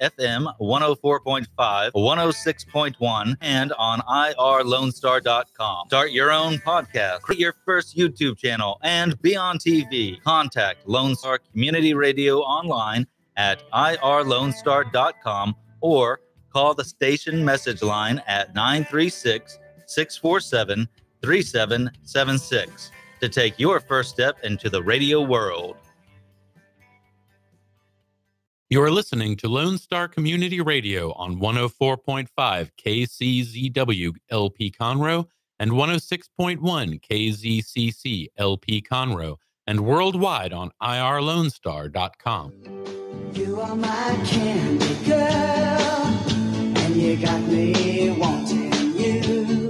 FM 104.5, 106.1, and on irlonestar.com. Start your own podcast, create your first YouTube channel, and be on TV. Contact Lone Star Community Radio online at irlonestar.com or call the station message line at 936-647-3776 to take your first step into the radio world. You are listening to Lone Star Community Radio on 104.5 KCZW LP Conroe and 106.1 KZCC LP Conroe and worldwide on irlonestar.com. You are my candy girl, and you got me wanting you.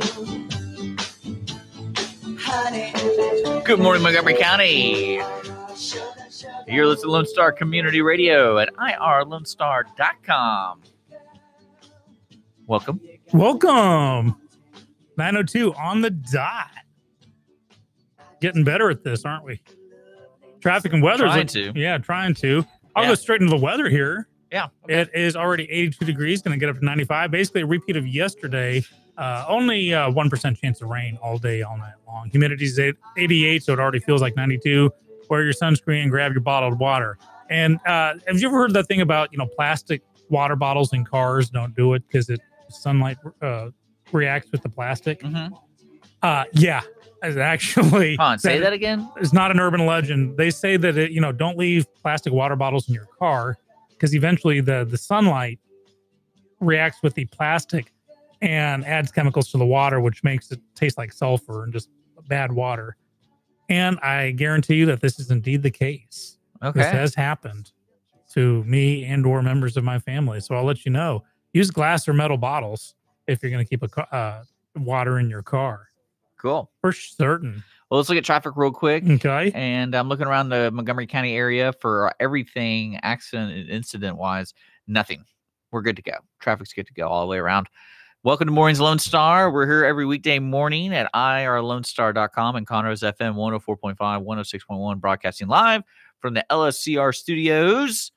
Honey. Good morning, Montgomery County. You're listening to Lone Star Community Radio at irlonestar.com. Welcome. Welcome. 9:02 on the dot. Getting better at this, aren't we? Traffic and weather. Trying to. Yeah, trying to. I'll go straight into the weather here. Yeah. Okay. It is already 82 degrees, going to get up to 95. Basically a repeat of yesterday. Only 1% chance of rain all day, all night long. Humidity is 88, so it already feels like 92. Wear your sunscreen, grab your bottled water. And have you ever heard that thing about, plastic water bottles in cars? Don't do it because sunlight reacts with the plastic. Mm-hmm. Yeah, it's actually. Hold on, say that again? It's not an urban legend. They say that, don't leave plastic water bottles in your car because eventually the sunlight reacts with the plastic and adds chemicals to the water, which makes it taste like sulfur and just bad water. And I guarantee you that this is indeed the case. Okay. This has happened to me and or members of my family. So I'll let you know. Use glass or metal bottles if you're going to keep water in your car. Cool. For certain. Well, let's look at traffic real quick. Okay. And I'm looking around the Montgomery County area for everything accident and incident-wise. Nothing. We're good to go. Traffic's good to go all the way around. Welcome to Morning's Lone Star. We're here every weekday morning at irlonestar.com and Conroe's FM 104.5, 106.1, broadcasting live from the LSCR studios.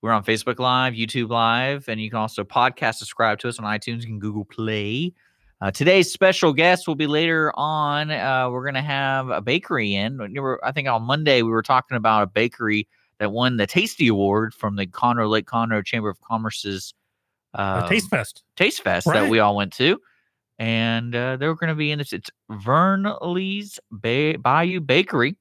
We're on Facebook Live, YouTube Live, and you can also podcast, subscribe to us on iTunes and Google Play. Today's special guest will be later on. We're going to have a bakery in. I think on Monday we were talking about a bakery that won the Tasty Award from the Conroe Lake Conroe Chamber of Commerce's Taste Fest right, that we all went to, and they're going to be in this. It's Vernele's Bayou Bakery.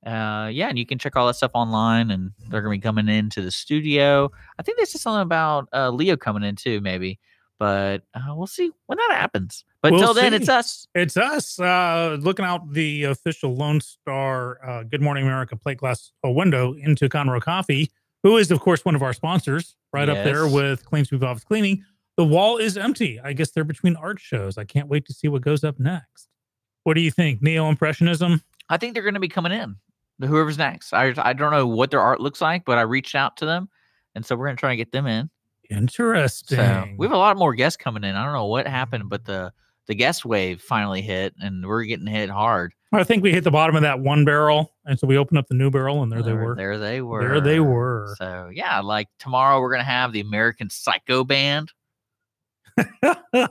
And you can check all that stuff online, and they're going to be coming into the studio. I think there's just something about Leo coming in too, maybe, but we'll see when that happens. But until then, it's us. It's us looking out the official Lone Star Good Morning America plate glass window into Conroe Coffee, who is, of course, one of our sponsors, right up there with Clean Sweep Office Cleaning. The wall is empty. I guess they're between art shows. I can't wait to see what goes up next. What do you think? Neo-Impressionism? I think they're going to be coming in. Whoever's next. I don't know what their art looks like, but I reached out to them, and so we're going to try and get them in. Interesting. So we have a lot more guests coming in. I don't know what happened, but the guest wave finally hit, and we're getting hit hard. I think we hit the bottom of that one barrel, and so we opened up the new barrel, and there they were. There they were. There they were. So, yeah, like tomorrow we're going to have the American Psycho Band. I mean,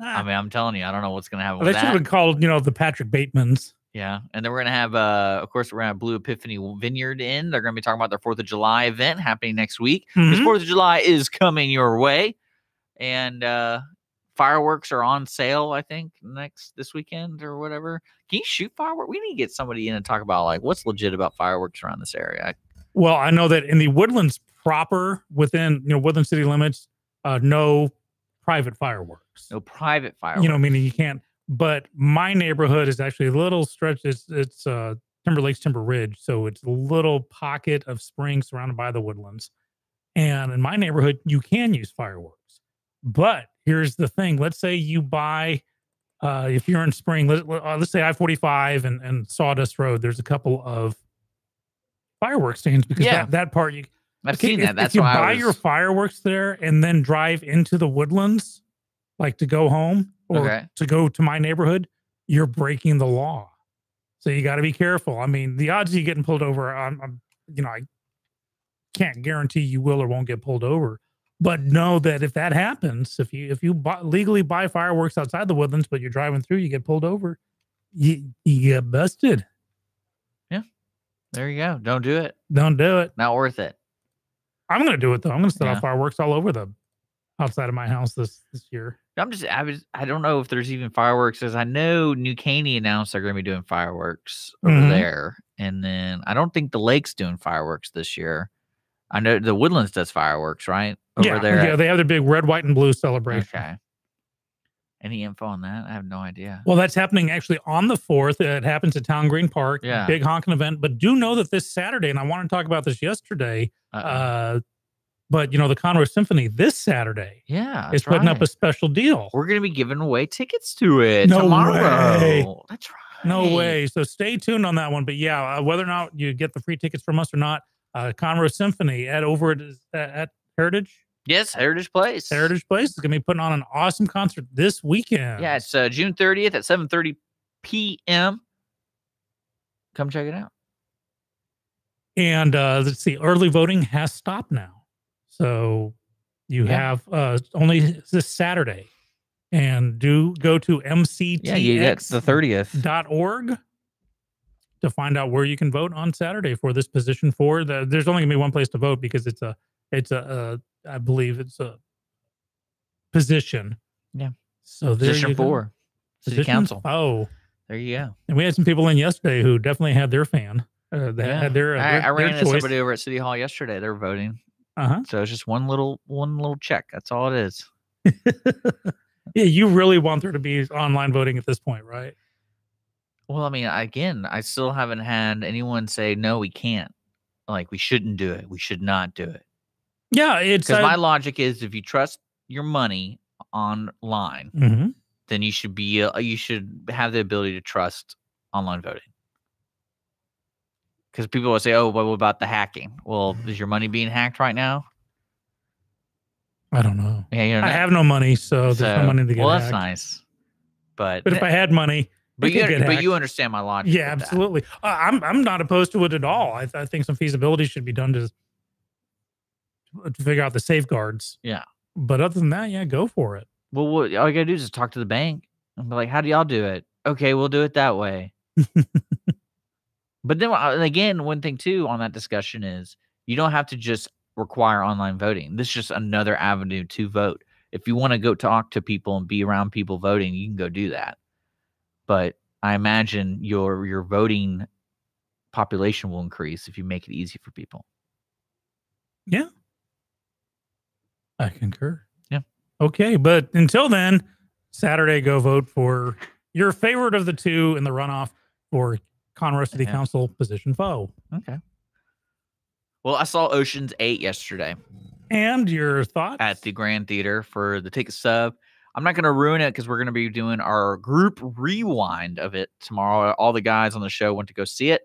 I'm telling you, I don't know what's going to happen with They that. should have been called, the Patrick Batemans. Yeah, and then we're going to have, of course, we're going to have Blue Epiphany Vineyard in. They're going to be talking about their 4th of July event happening next week. Because 4th of July is coming your way. And fireworks are on sale, I think, this weekend or whatever. Can you shoot fireworks? We need to get somebody in and talk about, like, what's legit about fireworks around this area. Well, I know that in the Woodlands proper, within, Woodland city limits, no private fireworks. No private fireworks. Meaning you can't. But my neighborhood is actually a little stretched. It's Timber Lakes, Timber Ridge. So it's a little pocket of spring surrounded by the woodlands. And in my neighborhood, you can use fireworks. But here's the thing. Let's say you buy, if you're in spring, let's say I-45 and Sawdust Road, there's a couple of fireworks stands because that part, I've seen that. That's if you why buy your fireworks there and then drive into the woodlands, like to go home or to go to my neighborhood, you're breaking the law. So you got to be careful. I mean, the odds of you getting pulled over, I can't guarantee you will or won't get pulled over. But know that if that happens, if you legally buy fireworks outside the Woodlands, but you're driving through, you get pulled over, you get busted. There you go. Don't do it. Don't do it. Not worth it. I'm going to do it though. I'm going to set Yeah. off fireworks all over the outside of my house this year. I don't know if there's even fireworks, as I know New Caney announced they're going to be doing fireworks over Mhm. there. And then I don't think the lake's doing fireworks this year. I know the Woodlands does fireworks, right? Over there. Yeah, they have their big red, white, and blue celebration. Okay. Any info on that? I have no idea. Well, that's happening actually on the 4th. It happens at Town Green Park. Yeah. Big honking event. But do know that this Saturday, and I want to talk about this yesterday, but the Conroe Symphony this Saturday is putting up a special deal. We're going to be giving away tickets to it No tomorrow. way. That's right. No way. So stay tuned on that one. But yeah, whether or not you get the free tickets from us or not, Conroe Symphony at Heritage. Yes, Heritage Place. Heritage Place is going to be putting on an awesome concert this weekend. Yeah, it's June 30th at 7:30 p.m. Come check it out. And let's see, early voting has stopped now. So you have only this Saturday. And do go to mctx.org to find out where you can vote on Saturday for this position 4. There's only going to be one place to vote because it's a I believe it's a position. Yeah. So there Position you go. 4. City Council. Oh, there you go. and we had some people in yesterday who definitely had their fan. They had their I ran into choice. somebody over at City Hall yesterday. They're voting. So it's just one little check. That's all it is. Yeah, you really want there to be online voting at this point, right? Well, I mean, again, I still haven't had anyone say, no, we can't. Like, we shouldn't do it. We should not do it. Yeah, it's because my logic is if you trust your money online, then you should have the ability to trust online voting. Because people will say, "Oh, what about the hacking?" Well, is your money being hacked right now? I don't know. Yeah, I have no money, so there's no money to get. Well, hacked. that's nice. But if I had money, but you understand my logic. Yeah, absolutely. I'm not opposed to it at all. I think some feasibility should be done to figure out the safeguards. Yeah. But other than that, yeah, go for it. Well, all you gotta do is just talk to the bank and be like, "How do y'all do it?" Okay, we'll do it that way. But then again, one thing too on that discussion is you don't have to just require online voting. This is just another avenue to vote. If you want to go talk to people and be around people voting, you can go do that. But I imagine your voting population will increase if you make it easy for people. Yeah. I concur. Yeah. Okay, but until then, Saturday, go vote for your favorite of the two in the runoff for Conroe City Council position 4. Okay. Well, I saw Ocean's 8 yesterday. And your thoughts? At the Grand Theater for the ticket sub. I'm not going to ruin it because we're going to be doing our group rewind of it tomorrow. All the guys on the show went to go see it.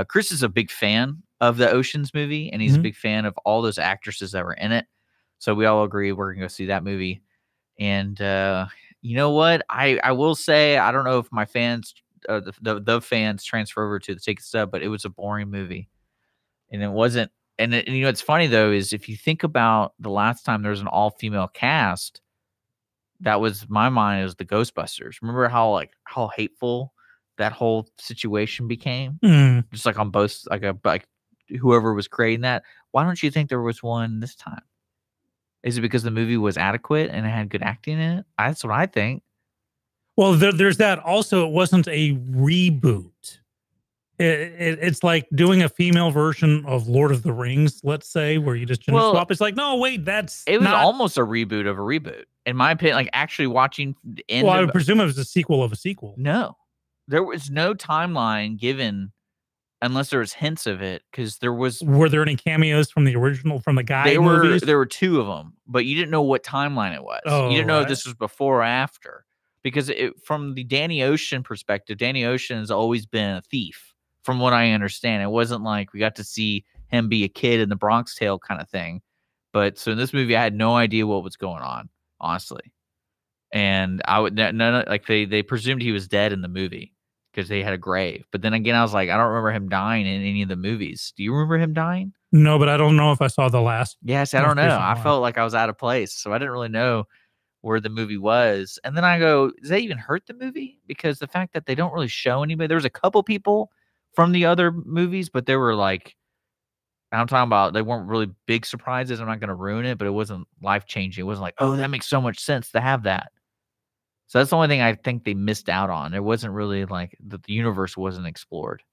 Chris is a big fan of the Ocean's movie, and he's a big fan of all those actresses that were in it. So we all agree we're going to go see that movie. And you know what? I will say, I don't know if my fans, the fans transfer over to the ticket stub, but it was a boring movie. And it wasn't. And you know, it's funny, though, is if you think about the last time there was an all-female cast, that was my mind, is the Ghostbusters. Remember how hateful that whole situation became? Just like on both, like whoever was creating that. Why don't you think there was one this time? Is it because the movie was adequate and it had good acting in it? That's what I think. Well, there's that. Also, it wasn't a reboot. It's like doing a female version of Lord of the Rings, let's say, where you just swap. It's like, no, wait, it was almost a reboot of a reboot. In my opinion, like actually watching the end. Well, I would presume it was a sequel of a sequel. No, there was no timeline given unless there was hints of it, because there was. Were there any cameos from the original, from the guy movies? There were 2 of them, but you didn't know what timeline it was. Oh, you didn't know if this was before or after, because from the Danny Ocean perspective, Danny Ocean has always been a thief, from what I understand. It wasn't like we got to see him be a kid in the Bronx Tale kind of thing. But so in this movie, I had no idea what was going on, honestly. And they presumed he was dead in the movie because they had a grave. But then again, I was like, I don't remember him dying in any of the movies. Do you remember him dying? No, but I don't know if I saw the last. Yes, I most don't know. recent I one. felt like I was out of place, so I didn't really know where the movie was. And then I go, does that even hurt the movie? Because the fact that they don't really show anybody, there was a couple people from the other movies, but they were like, I'm talking about, they weren't really big surprises. I'm not going to ruin it, but it wasn't life changing. It wasn't like, oh, that makes so much sense to have that. So that's the only thing I think they missed out on. It wasn't really like the universe wasn't explored.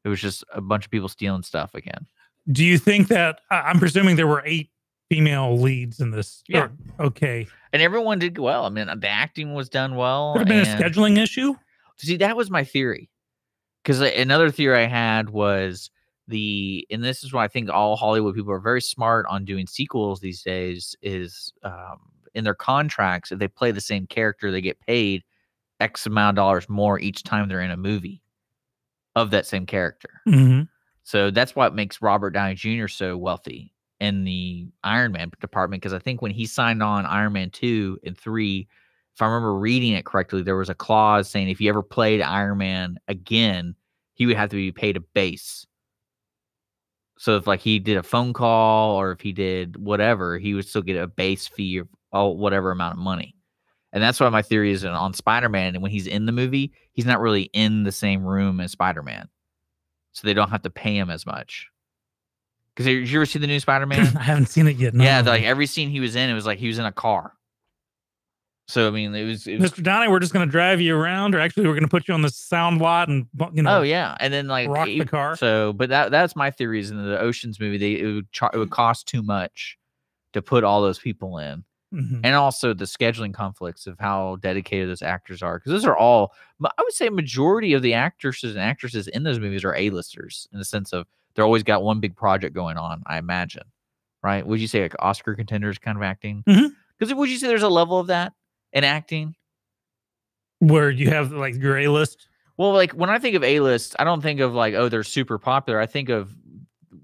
It was just a bunch of people stealing stuff again. Do you think that I'm presuming there were 8 female leads in this? Yeah. Okay. And everyone did well. I mean, the acting was done well. Could have been a and- scheduling issue. See, that was my theory. Because another theory I had was and this is why I think all Hollywood people are very smart on doing sequels these days, is in their contracts, if they play the same character, they get paid X amount of dollars more each time they're in a movie of that same character. Mm-hmm. So that's what makes Robert Downey Jr. so wealthy in the Iron Man department. Because I think when he signed on Iron Man 2 and 3, if I remember reading it correctly, there was a clause saying if he ever played Iron Man again, he would have to be paid a base. So if like he did a phone call or if he did whatever, he would still get a base fee of whatever amount of money. And that's why my theory is on Spider-Man. And when he's in the movie, he's not really in the same room as Spider-Man. So they don't have to pay him as much. Because did you ever see the new Spider-Man? I haven't seen it yet. No. Yeah, like every scene he was in, it was like he was in a car. So I mean, it was Mr. Downey, we're just going to drive you around, or actually, we're going to put you on the sound lot and oh yeah, and then like rock the car. So, but that's my theory. Is in the Ocean's movie, it would cost too much to put all those people in, and also the scheduling conflicts of how dedicated those actors are. Because those are all, I would say, majority of the actresses and actresses in those movies are A-listers in the sense of they're always got one big project going on. I imagine, right? Would you say like Oscar contenders kind of acting? Because would you say there's a level of that in acting where you have like your A-list? Well, like when I think of A-list, I don't think of like, oh, they're super popular. I think of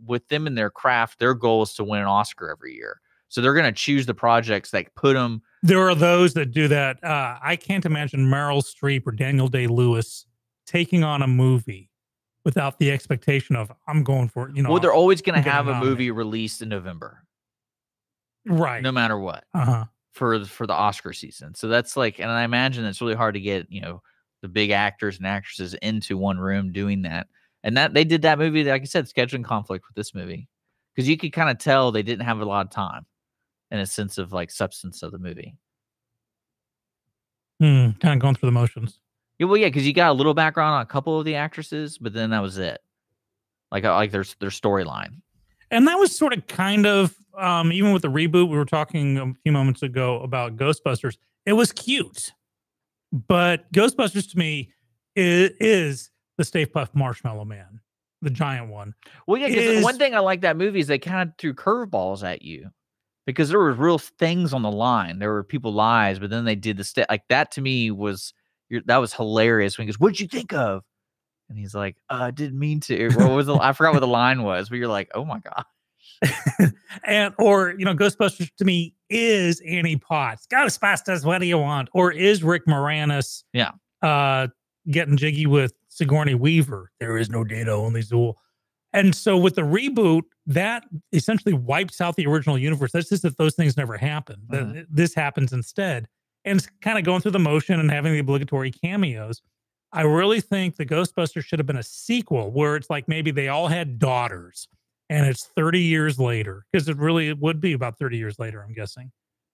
with them in their craft, their goal is to win an Oscar every year. So they're going to choose the projects that put them. There are those that do that. I can't imagine Meryl Streep or Daniel Day-Lewis taking on a movie without the expectation of, I'm going for it. You know, well, they're always going to getting have a movie nominated. released in November, right? no matter what. For the Oscar season. So that's like, and I imagine it's really hard to get, the big actors and actresses into one room doing that. And that they did that movie, like I said, scheduling conflict with this movie. Because you could kind of tell they didn't have a lot of time in a sense of like substance of the movie. Kind of going through the motions. Yeah, well, yeah, because you got a little background on a couple of the actresses, but then that was it. Like their storyline. And that was sort of kind of, even with the reboot, we were talking a few moments ago about Ghostbusters. It was cute. But Ghostbusters to me is the Stay Puft Marshmallow Man, the giant one. Well, yeah, because one thing I like that movie is they kind of threw curveballs at you. Because there were real things on the line. There were people's lives, but then they did like that to me that was hilarious. When he goes, "What'd you think of?" And he's like, "I didn't mean to." What was I forgot what the line was, but you're like, "Oh my god!" Or Ghostbusters to me is Annie Potts. Ghostbusters, what do you want? Or is Rick Moranis? Yeah, getting jiggy with Sigourney Weaver. There is no data, only Zool. And so with the reboot, that essentially wipes out the original universe. That's just that those things never happen. This happens instead. And it's kind of going through the motion and having the obligatory cameos. I really think the Ghostbusters should have been a sequel where it's like maybe they all had daughters and it's 30 years later, because it would be about 30 years later, I'm guessing.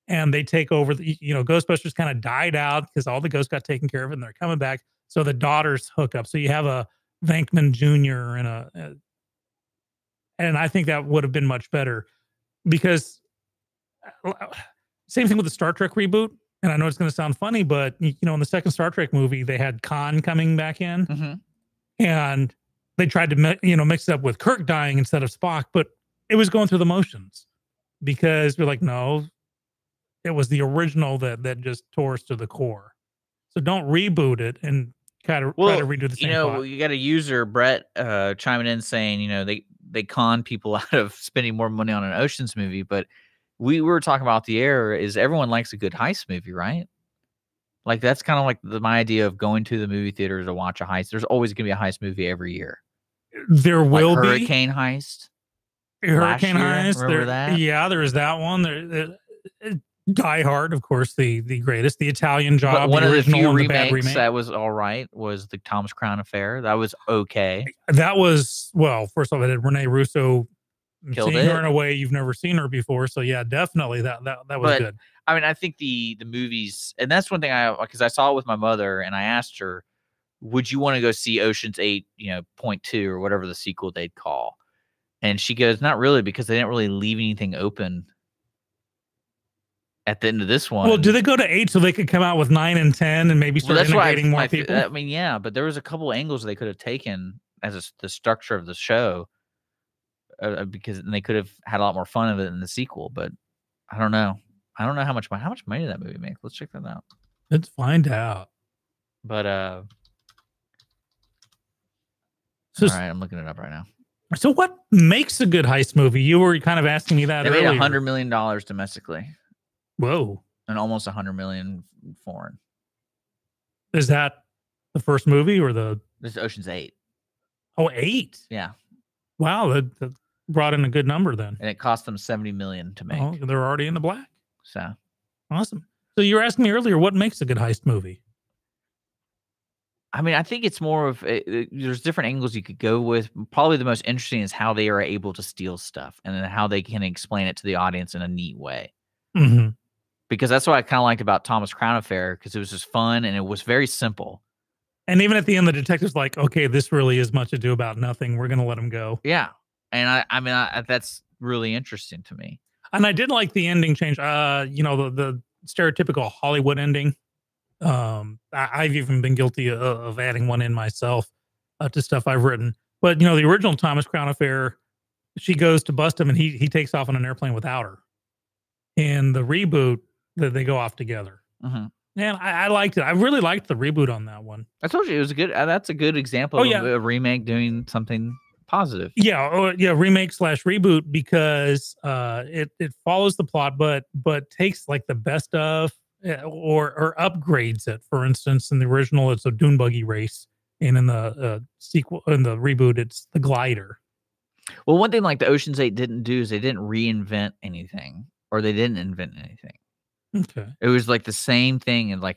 And they take over, Ghostbusters kind of died out because all the ghosts got taken care of and they're coming back. So the daughters hook up. So you have a Venkman Jr. and I think that would have been much better because same thing with the Star Trek reboot. And I know it's going to sound funny, but in the second Star Trek movie, they had Khan coming back in and they tried to, mix it up with Kirk dying instead of Spock, but it was going through the motions because we're like, no, it was the original that just tore us to the core. So don't reboot it and try to redo the same plot. You got a user, Brett, chiming in saying, they con people out of spending more money on an Ocean's movie, but we were talking about the air is everyone likes a good heist movie, right? Like that's kind of like my idea of going to the movie theater to watch a heist. There's always going to be a heist movie every year. There will like be Hurricane Heist. Hurricane year. Heist. Remember that? Yeah, there was that one. Die Hard, of course, the greatest. The Italian Job, But one the of the original few and the bad remakes remake. that was all right was the Thomas Crown Affair. That was okay. That was, well, first of all, it had Renee Russo. Killed seeing it. her in a way you've never seen her before. So yeah, definitely that was But, good. I mean, I think the movies, and that's one thing because I saw it with my mother, and I asked her, would you want to go see Ocean's 8, point 2 or whatever the sequel they'd call? And she goes, not really, because they didn't really leave anything open at the end of this one. Well, do they go to 8 so they could come out with 9 and 10 and maybe start integrating more people? I mean, yeah, but there was a couple angles they could have taken as the structure of the show, because they could have had a lot more fun of it in the sequel. But I don't know. I don't know how much money did that movie make. Let's check that out. Let's find out. But all right, I'm looking it up right now. So what makes a good heist movie? You were kind of asking me that They earlier. made $100 million domestically. Whoa. And almost $100 million foreign. Is that the first movie or This is Ocean's 8. Oh, 8? Yeah. Wow, that brought in a good number then. And it cost them $70 million to make. Oh, they're already in the black. So awesome. So you were asking me earlier, what makes a good heist movie? I mean, I think it's more of there's different angles you could go with. Probably the most interesting is how they are able to steal stuff and then how they can explain it to the audience in a neat way. Mm-hmm. Because that's what I kind of liked about Thomas Crown Affair, because it was just fun and it was very simple. And even at the end, the detective's like, okay, this really is much ado about nothing. We're going to let him go. Yeah. And I mean, that's really interesting to me. And I did like the ending change. The stereotypical Hollywood ending. I've even been guilty of adding one in myself to stuff I've written. But, the original Thomas Crown Affair, she goes to bust him and he takes off on an airplane without her. And the reboot, that they go off together. Mm-hmm. And I liked it. I really liked the reboot on that one. I told you it was a good. That's a good example of a remake doing something positive. Yeah, remake / reboot, because it follows the plot, but takes like the best of or upgrades it. For instance, in the original, it's a dune buggy race, and in the sequel, in the reboot, it's the glider. Well, one thing like the Ocean's 8 didn't do is they didn't reinvent anything, or they didn't invent anything. Okay. It was like the same thing, and like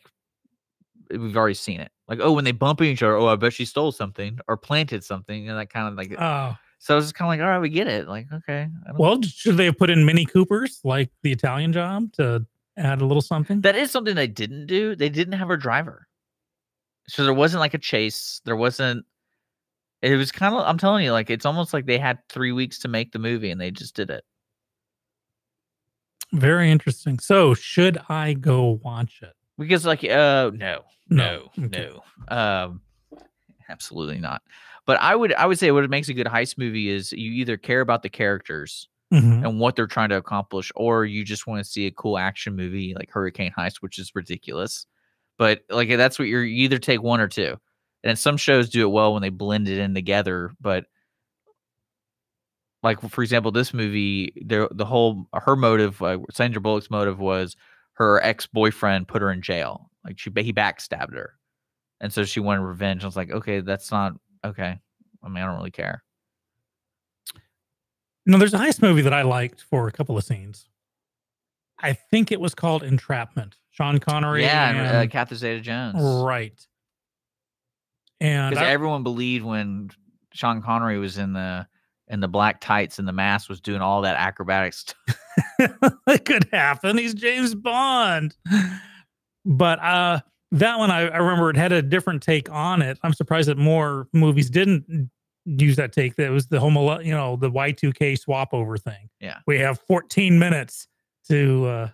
we've already seen it. Like, oh, when they bump into each other, oh, I bet she stole something or planted something, and that kind of like. Oh. So I was just kind of like, all right, we get it. Like, okay. Well, should they have put in Mini Coopers like the Italian Job to add a little something? That is something they didn't do. They didn't have a driver, so there wasn't like a chase. There wasn't. It was kind of. I'm telling you, like it's almost like they had 3 weeks to make the movie, and they just did it. Very interesting. So, should I go watch it? Because, like, no, absolutely not. But I would say what makes a good heist movie is you either care about the characters and what they're trying to accomplish, or you just want to see a cool action movie like Hurricane Heist, which is ridiculous. But like that's what you either take one or two. And some shows do it well when they blend it in together, but. Like, for example, this movie, her motive, Sandra Bullock's motive was her ex-boyfriend put her in jail. Like, he backstabbed her. And so she wanted revenge. I was like, okay, that's not, okay. I mean, I don't really care. No, there's a heist movie that I liked for a couple of scenes. I think it was called Entrapment. Sean Connery. Yeah, and Catherine Zeta-Jones. Right. And because everyone believed when Sean Connery was in the black tights and the mask was doing all that acrobatic stuff. It could happen. He's James Bond. But that one, I remember it had a different take on it. I'm surprised that more movies didn't use that take. That was the whole, the Y2K swap over thing. Yeah. We have 14 minutes to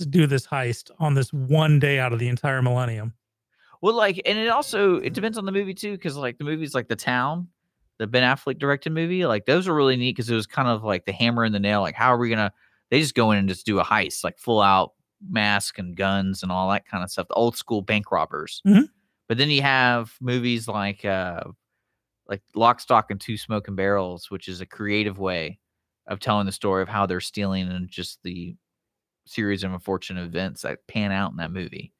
do this heist on this one day out of the entire millennium. Well, like, and it depends on the movie too. Cause like the movies like The Town, the Ben Affleck directed movie, like those are really neat because it was kind of like the hammer and the nail. Like, how are we gonna? They just go in and just do a heist, like full out mask and guns and all that kind of stuff. The old school bank robbers. Mm-hmm. But then you have movies like Lock, Stock, and Two Smoking Barrels, which is a creative way of telling the story of how they're stealing and just the series of unfortunate events that pan out in that movie.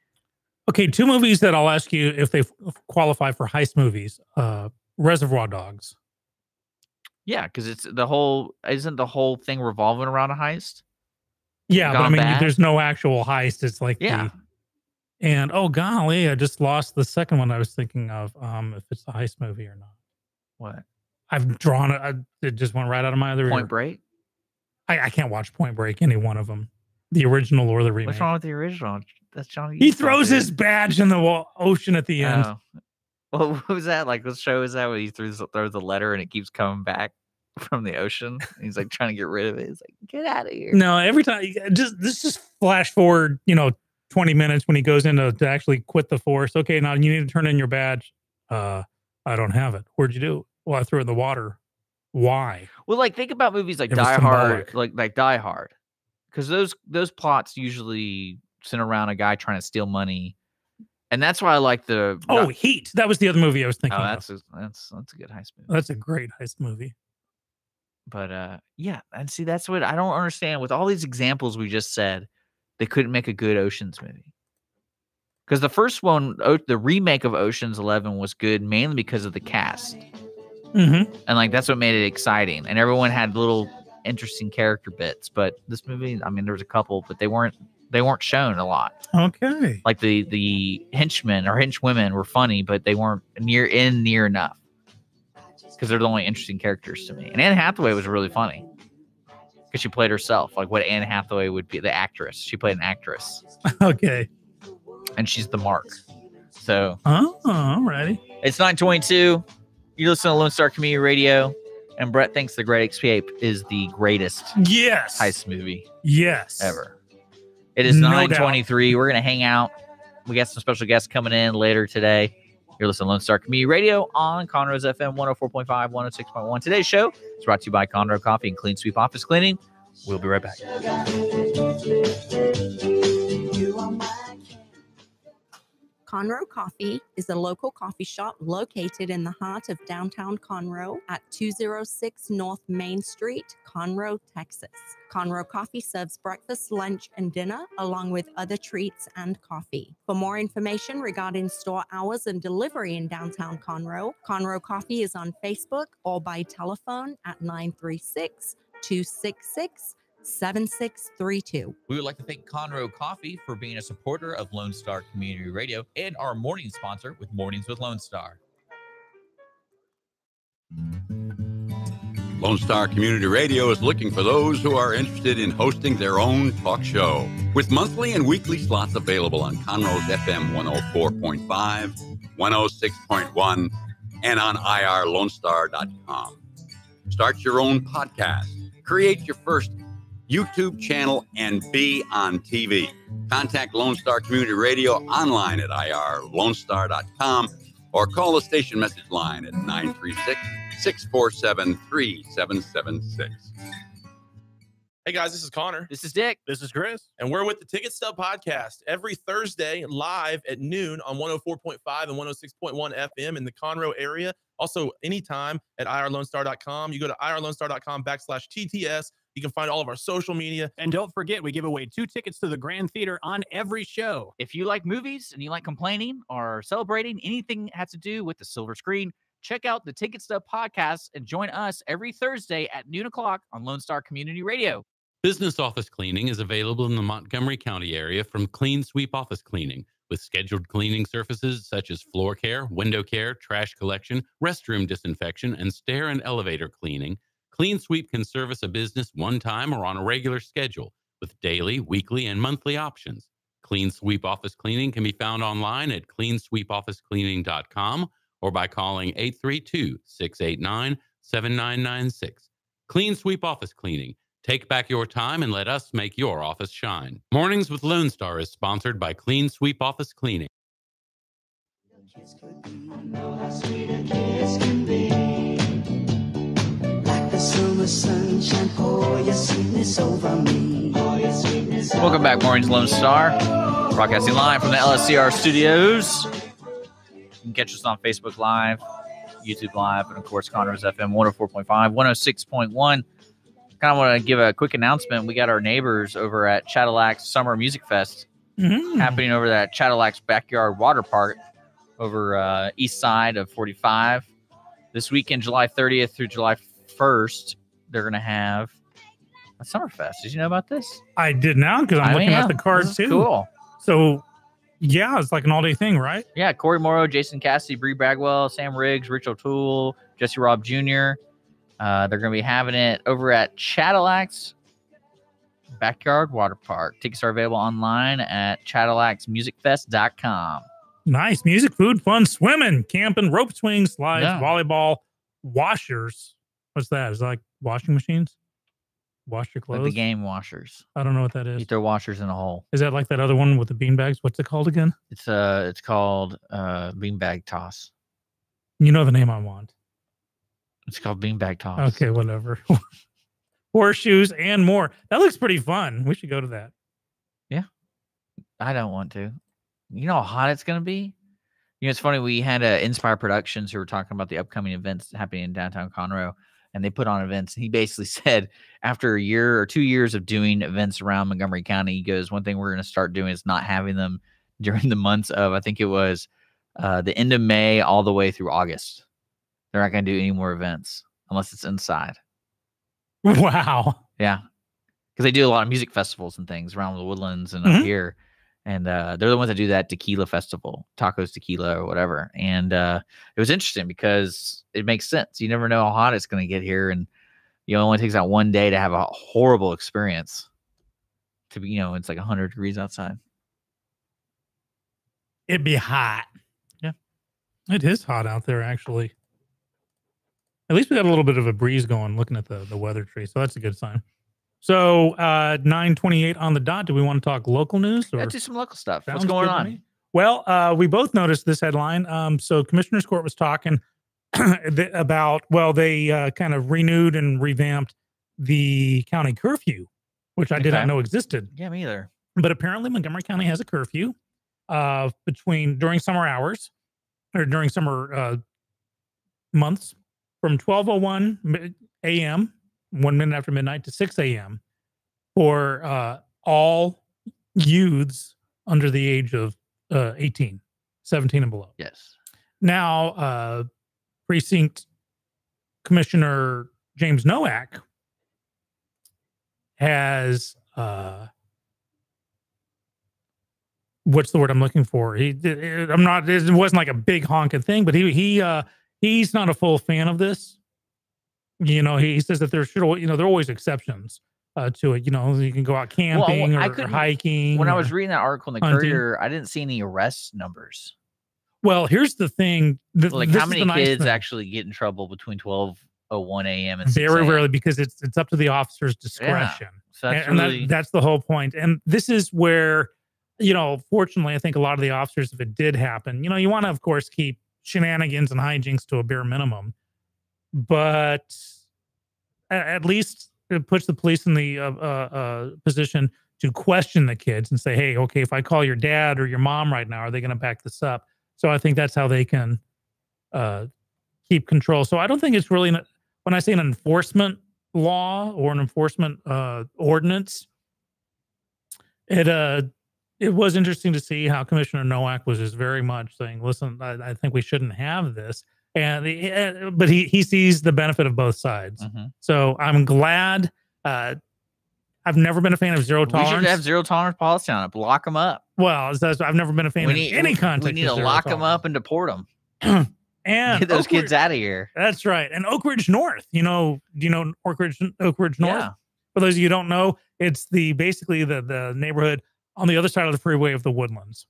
Okay, two movies that I'll ask you if they qualify for heist movies. Reservoir Dogs. Yeah, because isn't the whole thing revolving around a heist? Yeah, but I Gone mean, bad? there's no actual heist. It's like Yeah. and oh golly, I just lost the second one I was thinking of. If it's a heist movie or not. What? I've drawn it. It just went right out of my other Point ear. Break? I can't watch Point Break, any one of them, the original or the remake. What's wrong with the original? That's Johnny. He throws his badge in the ocean at the end. Oh. Well, what was that? Like, what show is that where he throws the letter and it keeps coming back from the ocean? And he's like trying to get rid of it. He's like, get out of here. No, every time just flash forward, 20 minutes when he goes in to actually quit the force. Okay, now you need to turn in your badge. I don't have it. Where'd you do it? Well, I threw it in the water. Why? Well, like, think about movies like It was Die Hard, symbolic. like Die Hard, because those plots usually center around a guy trying to steal money, and that's why I like the. Heat. That was the other movie I was thinking. That's a good heist movie. That's a great heist movie. But yeah, and see, that's what I don't understand. With all these examples we just said, they couldn't make a good Ocean's movie. Because the first one, the remake of Ocean's 11, was good mainly because of the cast. Mm-hmm. And like that's what made it exciting. And everyone had little interesting character bits. But this movie, I mean, there was a couple, but they weren't shown a lot. Okay. Like the henchmen or henchwomen were funny, but they weren't near enough. Because they're the only interesting characters to me. And Anne Hathaway was really funny. Because she played herself, like what Anne Hathaway would be, the actress. She played an actress. Okay. And she's the mark. So. Oh, alrighty. It's 9:22. You listen to Lone Star Community Radio. And Brett thinks The Great Escape is the greatest heist movie ever. It is 9:23. We're going to hang out. We got some special guests coming in later today. You're listening to Lone Star Community Radio on Conroe's FM 104.5, 106.1. Today's show is brought to you by Conroe Coffee and Clean Sweep Office Cleaning. We'll be right back. Conroe Coffee is a local coffee shop located in the heart of downtown Conroe at 206 North Main Street, Conroe, Texas. Conroe Coffee serves breakfast, lunch, and dinner, along with other treats and coffee. For more information regarding store hours and delivery in downtown Conroe, Conroe Coffee is on Facebook or by telephone at 936-266-7632. We would like to thank Conroe Coffee for being a supporter of Lone Star Community Radio and our morning sponsor with Mornings with Lone Star. Lone Star Community Radio is looking for those who are interested in hosting their own talk show. With monthly and weekly slots available on Conroe's FM 104.5, 106.1, and on irlonestar.com. Start your own podcast. Create your first YouTube channel and be on TV. Contact Lone Star Community Radio online at irlonestar.com or call the station message line at 936-647-3776. Hey guys, this is Connor. This is Dick. This is Chris. And we're with the Ticket Stub Podcast every Thursday live at noon on 104.5 and 106.1 FM in the Conroe area. Also, anytime at irlonestar.com. You go to irlonestar.com/TTS. You can find all of our social media. And don't forget, we give away 2 tickets to the Grand Theater on every show. If you like movies and you like complaining or celebrating anything that has to do with the silver screen, check out the Ticket Stub Podcast and join us every Thursday at noon o'clock on Lone Star Community Radio. Business office cleaning is available in the Montgomery County area from Clean Sweep Office Cleaning, with scheduled cleaning services such as floor care, window care, trash collection, restroom disinfection, and stair and elevator cleaning. Clean Sweep can service a business one time or on a regular schedule with daily, weekly, and monthly options. Clean Sweep Office Cleaning can be found online at cleansweepofficecleaning.com or by calling 832-689-7996. Clean Sweep Office Cleaning. Take back your time and let us make your office shine. Mornings with Lone Star is sponsored by Clean Sweep Office Cleaning. Welcome back, Mornings Lone Star. Broadcasting live from the LSCR studios. You can catch us on Facebook Live, YouTube Live, and of course, Conroe's FM 104.5, 106.1. Kind of want to give a quick announcement. We got our neighbors over at Cadillac Summer Music Fest happening over at Cadillac's Backyard Water Park over east side of 45 this weekend, July 30th through July 1st, they're going to have a Summerfest. Did you know about this? I did now because I'm looking at the card this is too. Cool. So, yeah, it's like an all-day thing, right? Yeah, Corey Morrow, Jason Cassidy, Bree Bagwell, Sam Riggs, Rich O'Toole, Jesse Robb Jr. They're going to be having it over at Cadillacs Backyard Water Park. Tickets are available online at CadillacsMusicFest.com. Nice. Music, food, fun, swimming, camping, rope swing, slides, Yeah. volleyball, washers. What's that? Is that like washing machines? Wash your Like clothes? the game washers. I don't know what that is. You throw washers in a hole. Is that like that other one with the beanbags? What's it called again? It's called beanbag toss. You know the name I want. It's called beanbag toss. Okay, whatever. Horseshoes and more. That looks pretty fun. We should go to that. I don't want to. You know how hot it's going to be? You know, it's funny. We had Inspire Productions who were talking about the upcoming events happening in downtown Conroe, and they put on events. And he basically said after a year or 2 years of doing events around Montgomery County, he goes, one thing we're going to start doing is not having them during the months of, I think it was the end of May all the way through August. They're not going to do any more events unless it's inside. Wow. Yeah. Because they do a lot of music festivals and things around the Woodlands and Mhm. up here. And they're the ones that do that tequila festival, Tacos Tequila or whatever. And it was interesting because it makes sense. You never know how hot it's going to get here. And it only takes out one day to have a horrible experience. To be, it's like 100 degrees outside. It'd be hot. Yeah. It is hot out there, actually. At least we got a little bit of a breeze going looking at the weather tree. So that's a good sign. So 9:28 on the dot. Do we want to talk local news? Or? Let's do some local stuff. What's Sounds going good to on? me. Well, we both noticed this headline. So Commissioner's Court was talking about, they kind of renewed and revamped the county curfew, which I did not Okay. know existed. Yeah, me either. But apparently Montgomery County has a curfew during summer hours or during summer months from 12:01 a.m., 1 minute after midnight, to 6 a.m. for all youths under the age of 18, 17 and below. Yes. Now, Precinct Commissioner James Nowak has what's the word I'm looking for? It wasn't like a big honking thing, but he's not a full fan of this. He says that there are always exceptions to it. You can go out camping or hiking. When I or was reading that article in the hunting. Courier, I didn't see any arrest numbers. Well, here's the thing. Like how many kids actually get in trouble between 12:01 a.m. and 6 Very a.m.? rarely, because it's up to the officer's discretion. So that's and really that's the whole point. And this is where, fortunately, I think a lot of the officers, if it did happen, you want to, of course, keep shenanigans and hijinks to a bare minimum. But at least it puts the police in the position to question the kids and say, hey, okay, if I call your dad or your mom right now, are they going to back this up? So I think that's how they can keep control. So I don't think it's really, when I say an enforcement law or an enforcement ordinance, it was interesting to see how Commissioner Nowak was just very much saying, listen, I think we shouldn't have this. But he sees the benefit of both sides. Mm-hmm. So I'm glad. I've never been a fan of zero tolerance. We should have zero tolerance policy on it. Lock them up. Well, I've never been a fan of any context. We need to lock them up and deport them. And get those kids out of here. That's right. And Oak Ridge North. Do you know Oak Ridge North? Yeah. For those of you who don't know, it's basically the neighborhood on the other side of the freeway of the Woodlands.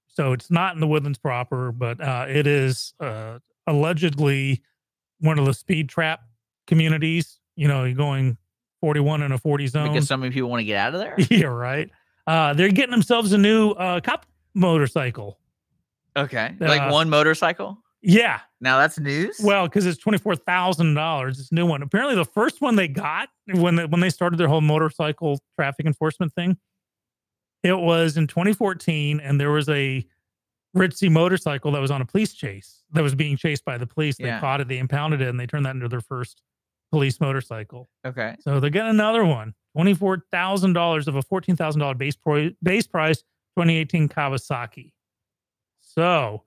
So it's not in the Woodlands proper, but it is allegedly one of the speed trap communities. You're going 41 in a 40 zone. Because so many people want to get out of there? Yeah, right. They're getting themselves a new cop motorcycle. Okay. Like one motorcycle? Yeah. Now that's news? Well, because it's $24,000. It's a new one. Apparently the first one they got when they started their whole motorcycle traffic enforcement thing, it was in 2014, and there was a ritzy motorcycle that was on a police chase that was being chased by the police. They caught it, they impounded it, and they turned that into their first police motorcycle. Okay. So they're getting another one. $24,000 of a $14,000 base price, 2018 Kawasaki. So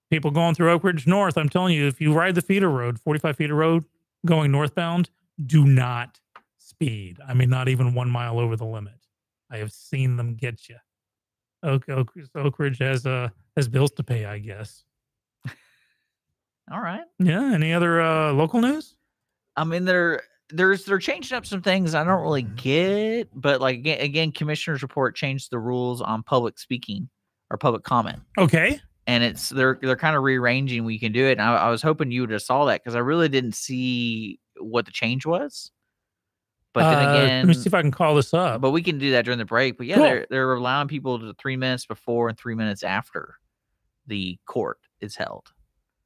people going through Oak Ridge North, I'm telling you, if you ride the feeder road, 45 feeder road, going northbound, do not speed. I mean, not even 1 mile over the limit. I have seen them get you. Oak Ridge has bills to pay, I guess. All right. Yeah. Any other local news? I mean, they're changing up some things I don't really get, but like again, commissioner's report changed the rules on public speaking or public comment. Okay. And they're kind of rearranging we can do it. And I was hoping you would have saw that because I really didn't see what the change was. But then again, let me see if I can call this up. But we can do that during the break. But yeah, Cool. they're allowing people to 3 minutes before and 3 minutes after the court is held.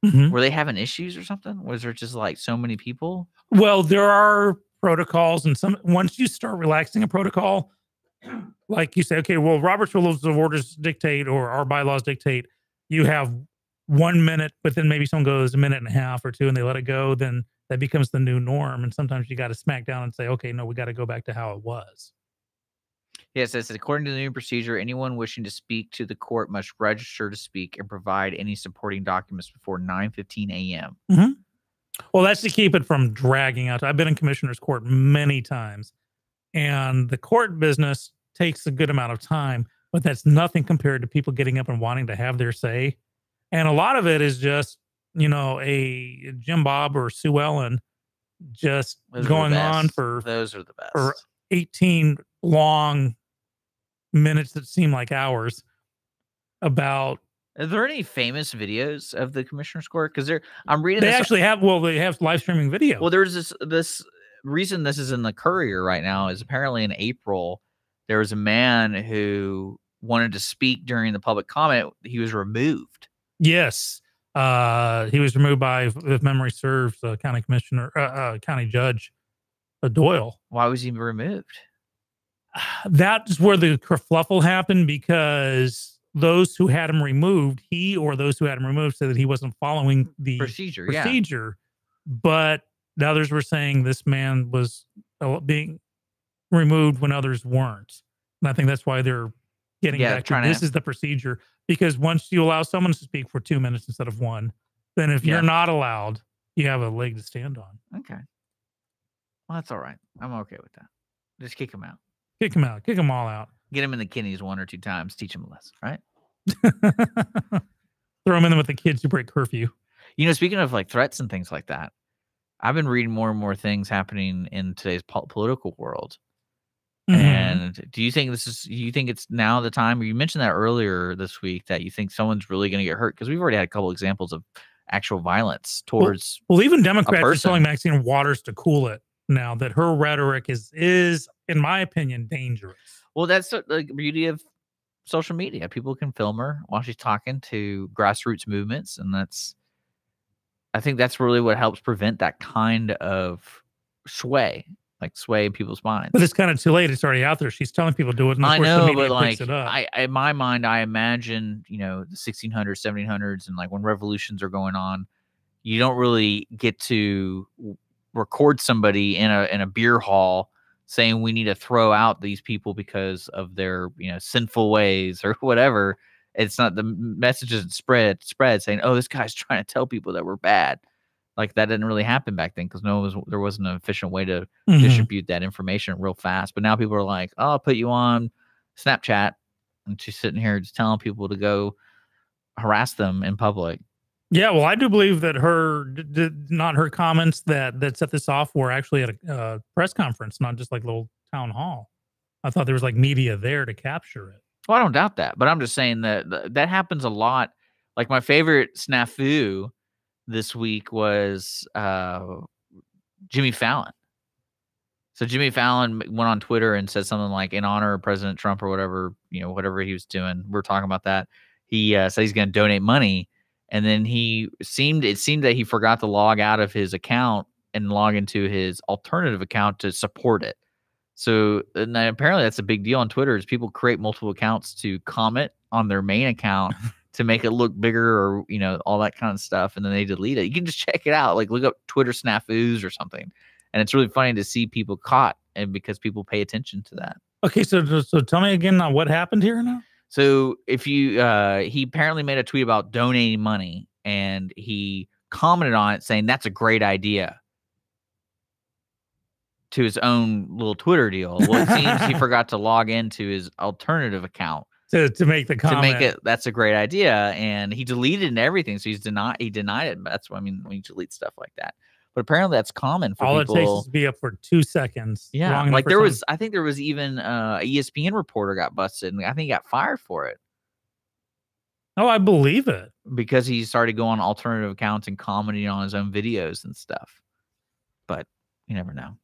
Mhm. Were they having issues or something? Was there just like so many people? Well, there are protocols, and once you start relaxing a protocol, like you say, okay, well, Robert's Rules of Orders dictate, or our bylaws dictate, you have 1 minute, but then maybe someone goes a minute and a half or two, and they let it go. Then that becomes the new norm, and sometimes you got to smack down and say, okay, no, we got to go back to how it was. Yes, it says, according to the new procedure, anyone wishing to speak to the court must register to speak and provide any supporting documents before 9:15 a.m. Mm-hmm. Well, that's to keep it from dragging out. I've been in commissioner's court many times, and the court business takes a good amount of time, but that's nothing compared to people getting up and wanting to have their say. And a lot of it is just, a Jim Bob or Sue Ellen just going on for those are the best for 18 long minutes that seem like hours about. Are there any famous videos of the commissioner's court? Because I'm reading. They actually have. Well, they have live streaming video. Well, there's this reason this is in the Courier right now is apparently in April there was a man who wanted to speak during the public comment. He was removed. Yes, he was removed by, if memory serves, county commissioner, county judge Doyle. Why was he removed? That's where the kerfluffle happened, because those who had him removed, those who had him removed, said that he wasn't following the procedure. Yeah. But the others were saying this man was being removed when others weren't. And I think that's why they're getting back to this is the procedure. Because once you allow someone to speak for 2 minutes instead of 1, then if you're not allowed, you have a leg to stand on. Okay. Well, that's all right. I'm okay with that. Just kick him out. Kick him out. Kick them all out. Get him in the kidneys 1 or 2 times. Teach him a lesson, right? Throw him in with the kids who break curfew. Speaking of like threats and things like that, I've been reading more and more things happening in today's political world. Mm-hmm. And do you think it's now the time? You mentioned that earlier this week that you think someone's really going to get hurt, because we've already had a couple examples of actual violence towards. Well, even Democrats are telling Maxine Waters to cool it now, that her rhetoric is, in my opinion, dangerous. Well, that's the beauty of social media. People can film her while she's talking to grassroots movements, and I think that's really what helps prevent that kind of sway in people's minds. But it's kind of too late. It's already out there. She's telling people to do it. And I know, but picks it up. In my mind, I imagine, the 1600s, 1700s, and like when revolutions are going on, you don't really get to record somebody in a beer hall saying we need to throw out these people because of their sinful ways or whatever. It's not, the message isn't spread saying, oh, this guy's trying to tell people that we're bad. Like that didn't really happen back then, because there wasn't an efficient way to distribute that information real fast. But now people are like, oh, I'll put you on Snapchat, and she's sitting here just telling people to go harass them in public. Yeah, well, I do believe that not her comments that set this off were actually at a press conference, not just like little town hall. I thought there was like media there to capture it. Well, I don't doubt that, but I'm just saying that happens a lot. Like my favorite snafu this week was Jimmy Fallon. So Jimmy Fallon went on Twitter and said something like, in honor of President Trump or whatever, whatever he was doing. We're talking about that. He said he's going to donate money. And then it seemed that he forgot to log out of his account and log into his alternative account to support it. So and apparently that's a big deal on Twitter, is people create multiple accounts to comment on their main account to make it look bigger, or, all that kind of stuff. And then they delete it. You can just check it out. Like look up Twitter snafus or something. And it's really funny to see people caught, and because people pay attention to that. Okay. So tell me again what happened here now. So if he apparently made a tweet about donating money, and he commented on it saying, that's a great idea. to his own little Twitter deal. Well, it seems he forgot to log into his alternative account to make the comment. To make it, that's a great idea, and he deleted and everything. So he denied it. That's what I mean when you delete stuff like that. But apparently that's common for all people. It takes is to be up for 2 seconds. Yeah, like I think there was even a ESPN reporter got busted, and I think he got fired for it. Oh, I believe it. Because he started going on alternative accounts and commenting on his own videos and stuff. But you never know.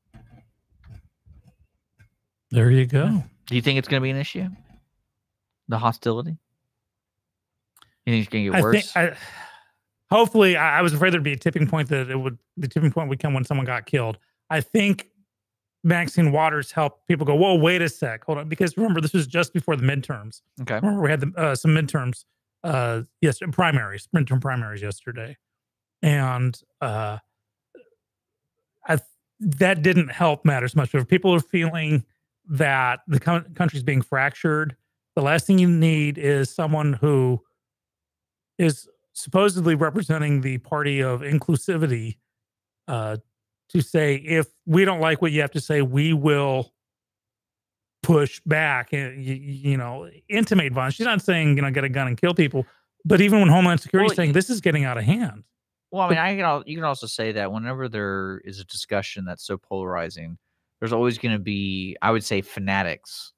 There you go. Do you think it's going to be an issue? The hostility? You think it's going to get worse? Hopefully, I was afraid there'd be a tipping point the tipping point would come when someone got killed. I think Maxine Waters helped people go, whoa, wait a sec. Hold on. Because remember, this was just before the midterms. Okay. Remember, we had some midterms, midterm primaries yesterday. And that didn't help matters much. If people are feeling that the country's being fractured, the last thing you need is someone who is supposedly representing the party of inclusivity to say, if we don't like what you have to say, we will push back and, intimate violence. She's not saying, get a gun and kill people, but even when Homeland Security is saying this is getting out of hand. Well, I mean, you can also say that whenever there is a discussion that's so polarizing, there's always going to be, I would say, fanatics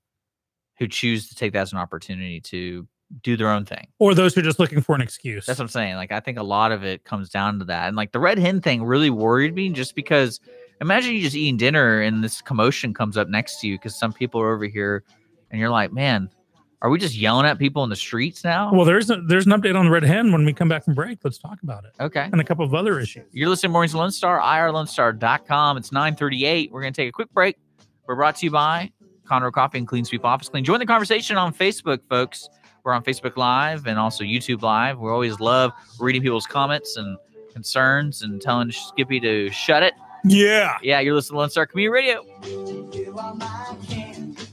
who choose to take that as an opportunity to do their own thing. Or those who are just looking for an excuse. That's what I'm saying. Like, I think a lot of it comes down to that. And like the red hen thing really worried me just because imagine you just eating dinner and this commotion comes up next to you because some people are over here and you're like, man, are we just yelling at people in the streets now? Well, there's an update on the red hen when we come back from break. Let's talk about it. Okay. And a couple of other issues. You're listening to Mornings with Lone Star, irlonestar.com. It's 9:38. We're going to take a quick break. We're brought to you by Conroe Coffee and Clean Sweep Office Clean. Join the conversation on Facebook, folks. We're on Facebook Live and also YouTube Live. We always love reading people's comments and concerns and telling Skippy to shut it. Yeah. Yeah, you're listening to Lone Star Community Radio.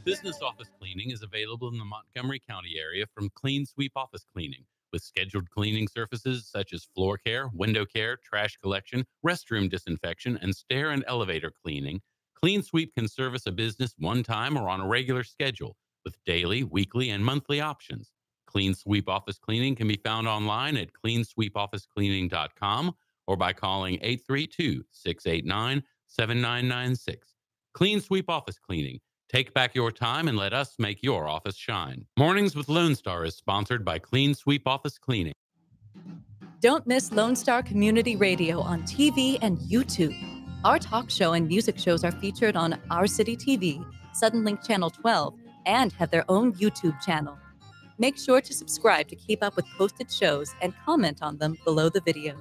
Business office cleaning is available in the Montgomery County area from Clean Sweep Office Cleaning, with scheduled cleaning services such as floor care, window care, trash collection, restroom disinfection, and stair and elevator cleaning. Clean Sweep can service a business one time or on a regular schedule, with daily, weekly, and monthly options. Clean Sweep Office Cleaning can be found online at cleansweepofficecleaning.com or by calling 832-689-7996. Clean Sweep Office Cleaning. Take back your time and let us make your office shine. Mornings with Lone Star is sponsored by Clean Sweep Office Cleaning. Don't miss Lone Star Community Radio on TV and YouTube. Our talk show and music shows are featured on Our City TV, Suddenlink Channel 12, and have their own YouTube channel. Make sure to subscribe to keep up with posted shows and comment on them below the video.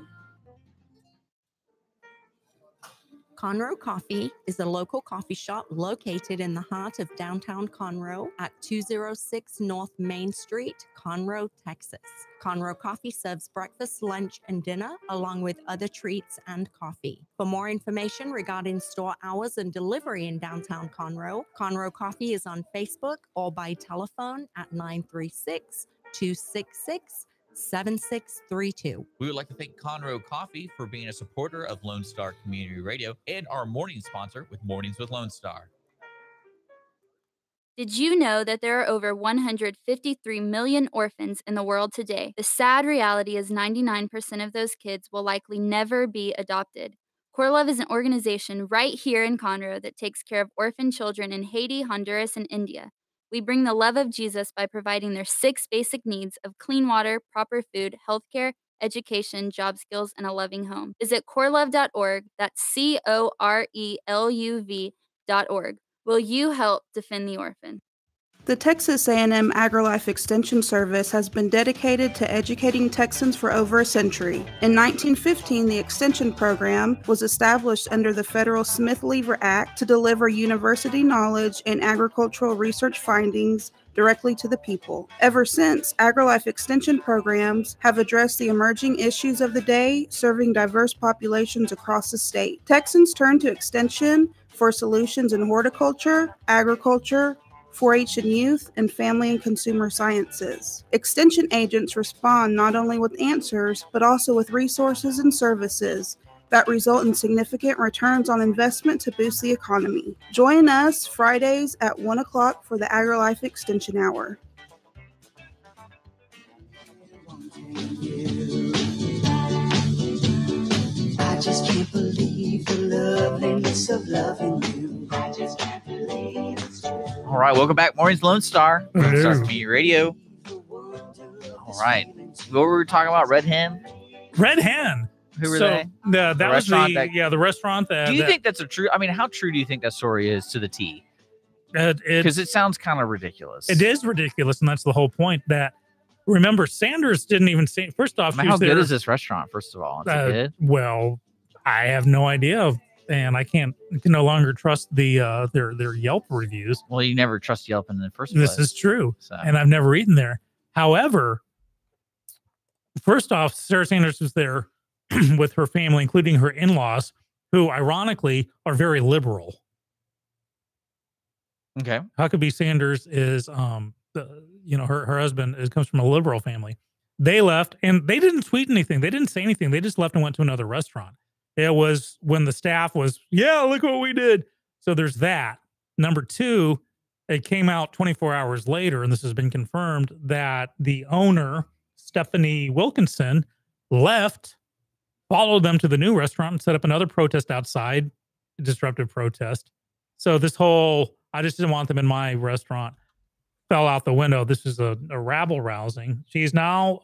Conroe Coffee is a local coffee shop located in the heart of downtown Conroe at 206 North Main Street, Conroe, Texas. Conroe Coffee serves breakfast, lunch, and dinner, along with other treats and coffee. For more information regarding store hours and delivery in downtown Conroe, Conroe Coffee is on Facebook or by telephone at 936-266-7632. We would like to thank Conroe Coffee for being a supporter of Lone Star Community Radio and our morning sponsor with Mornings with Lone Star. Did you know that there are over 153 million orphans in the world today? The sad reality is 99% of those kids will likely never be adopted. Core Love is an organization right here in Conroe that takes care of orphan children in Haiti, Honduras, and India. We bring the love of Jesus by providing their 6 basic needs of clean water, proper food, healthcare, education, job skills, and a loving home. Visit corelove.org. That's CORELUV.org. Will you help defend the orphan? The Texas A&M AgriLife Extension Service has been dedicated to educating Texans for over a century. In 1915, the Extension Program was established under the federal Smith-Lever Act to deliver university knowledge and agricultural research findings directly to the people. Ever since, AgriLife Extension programs have addressed the emerging issues of the day, serving diverse populations across the state. Texans turn to Extension for solutions in horticulture, agriculture, 4-H and youth, and family and consumer sciences. Extension agents respond not only with answers, but also with resources and services that result in significant returns on investment to boost the economy. Join us Fridays at 1 o'clock for the AgriLife Extension Hour. I just can't believe the loveliness of loving you. I just can't believe it's true. All right, welcome back, Mornings Lone Star, Lone Star Hello. Community Radio. All right, what were we talking about? Red Hen? Red Hen. Who were So they? that was restaurant the restaurant that. Do you think that's a true? I mean, how true do you think that story is to the T? Because it sounds kind of ridiculous. It is ridiculous, and that's the whole point. That remember, Sanders didn't even say. First off, I mean, how good is this restaurant? First of all, is it good? Well, I have no idea, and I can no longer trust the their Yelp reviews. Well, you never trust Yelp in the first place. This is true, So. and I've never eaten there. However, first off, Sarah Sanders was there with her family, including her in-laws, who ironically are very liberal. Okay. Huckabee Sanders is, her husband comes from a liberal family. They left and they didn't tweet anything. They didn't say anything. They just left and went to another restaurant. It was when the staff was, yeah, look what we did. So there's that. Number two, it came out 24 hours later, and this has been confirmed, that the owner, Stephanie Wilkinson, left, followed them to the new restaurant, and set up another protest outside, a disruptive protest. So this whole, I just didn't want them in my restaurant, fell out the window. This is a rabble rousing. She's now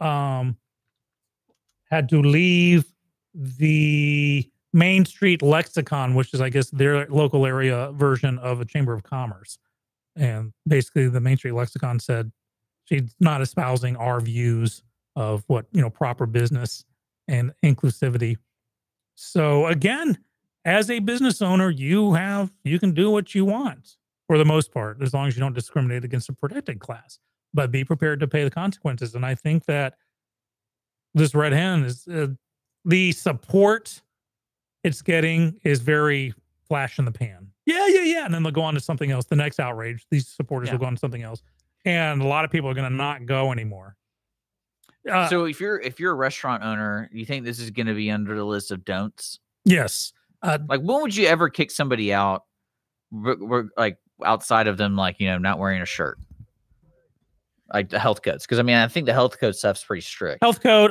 had to leave the Main Street Lexicon, which is, I guess, their local area version of a Chamber of Commerce. And basically the Main Street Lexicon said she's not espousing our views of what, proper business and inclusivity. So again, as a business owner, you can do what you want for the most part, as long as you don't discriminate against a protected class, but be prepared to pay the consequences. And I think that this Red Hen is the support it's getting is very flash in the pan. Yeah. And then they'll go on to something else. The next outrage, these supporters will go on to something else. And a lot of people are going to not go anymore. So if you're a restaurant owner, you think this is going to be under the list of don'ts? Yes. Like, when would you ever kick somebody out, like outside of them, like, not wearing a shirt? Like the health codes. Because I mean, I think the health code stuff's pretty strict. Health code,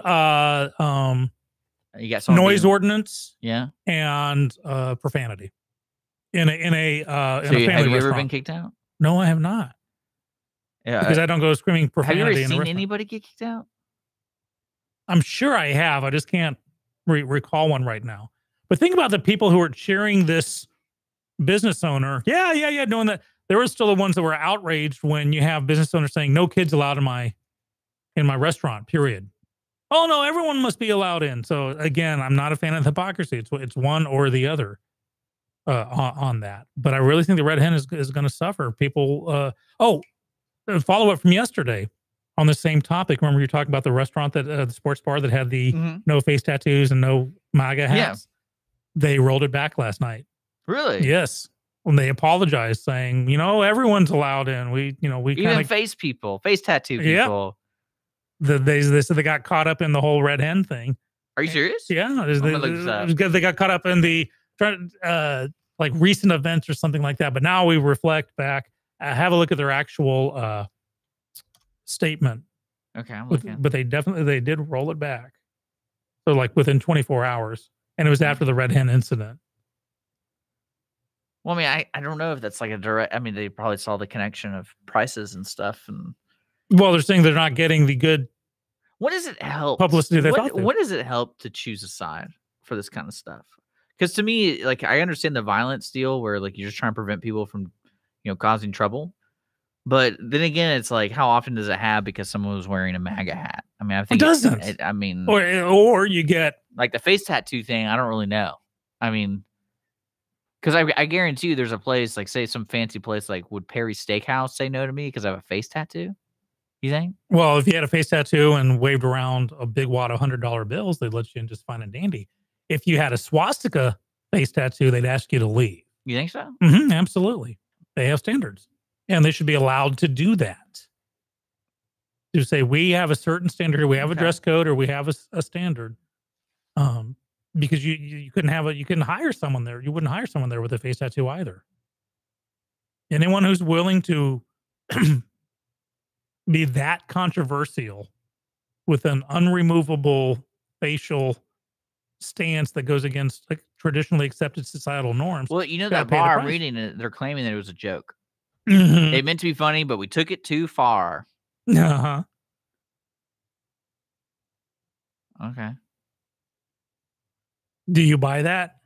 you got noise ordinance, and profanity. In a have family you ever restaurant. been kicked out? No, I have not. Yeah, because I don't go screaming profanity. Have you ever in the seen restaurant. anybody get kicked out? I'm sure I have. I just can't recall one right now. But think about the people who are cheering this business owner. Yeah, doing that. There were still the ones that were outraged when you have business owners saying no kids allowed in my restaurant, period. Oh no, everyone must be allowed in. So again, I'm not a fan of hypocrisy. It's one or the other on that. But I really think the Red Hen is going to suffer. People. Follow up from yesterday on the same topic. Remember you talking about the restaurant that the sports bar that had the no face tattoos and no MAGA hats? Yeah. They rolled it back last night. Really? Yes. When they apologized, saying, everyone's allowed in. We even face tattoo people. They said they got caught up in the whole Red Hen thing. Are you serious? Yeah. They got caught up in the like recent events or something like that. But now we reflect back. Have a look at their actual statement. Okay, I'm looking. But they did roll it back. So like within 24 hours. And it was after the Red Hen incident. Well, I mean, I don't know if that's like a direct, I mean, they probably saw the connection of prices and stuff. And well, they're saying they're not getting the good. What does it help? Publicity they what does it help to choose a side for this kind of stuff? Because to me, like, I understand the violence deal where like you're just trying to prevent people from, causing trouble. But then again, it's like, how often does it have because someone was wearing a MAGA hat? I mean, I think it doesn't. Or you get like the face tattoo thing. I don't really know. I mean, because I guarantee you there's a place, like say some fancy place, like would Perry's Steakhouse say no to me because I have a face tattoo? You think? Well, if you had a face tattoo and waved around a big wad of $100 bills, they'd let you in just fine and dandy. If you had a swastika face tattoo, they'd ask you to leave. You think so? Mm-hmm, absolutely. They have standards. And they should be allowed to do that. To say, we have a certain standard, we have a dress code, or we have a standard. because you couldn't hire someone there. You wouldn't hire someone there with a face tattoo either. Anyone who's willing to be that controversial with an unremovable facial stance that goes against like traditionally accepted societal norms. Well, you know, gotta that pay the bar I'm price. reading it, they're claiming that it was a joke. Mhm. It meant to be funny, but we took it too far. Uh-huh. Okay. Do you buy that?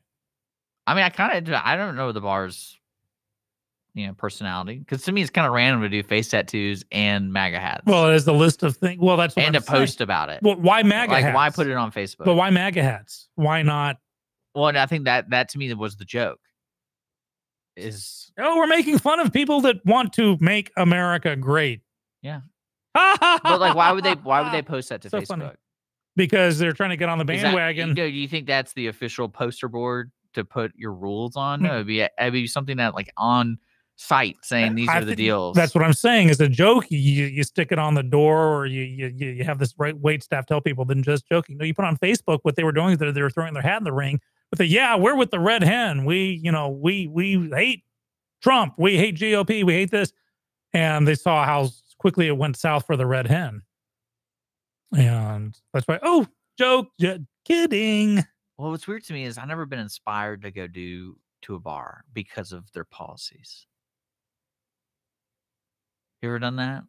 I mean, I don't know the bar's, personality, because to me it's kind of random to do face tattoos and MAGA hats. Well, there's the list of things. Well, that's what and I'm to post saying. about it. Well, why MAGA hats? Why put it on Facebook? But why MAGA hats? Why not? Well, and I think that to me was the joke. We're making fun of people that want to make America great. Yeah. But like, why would they post that to So Facebook? funny. Because they're trying to get on the bandwagon. Do you think that's the official poster board to put your rules on? No, it'd be something that like on site saying these are the deals. That's what I'm saying. Is a joke. You stick it on the door, or you have this wait staff tell people than just joking. No, you put on Facebook what they were doing. They were throwing their hat in the ring. But we're with the red hen. We hate Trump. We hate GOP. We hate this. And they saw how quickly it went south for the red hen. And that's why, joke, kidding. Well, what's weird to me is I've never been inspired to go to a bar because of their policies. You ever done that?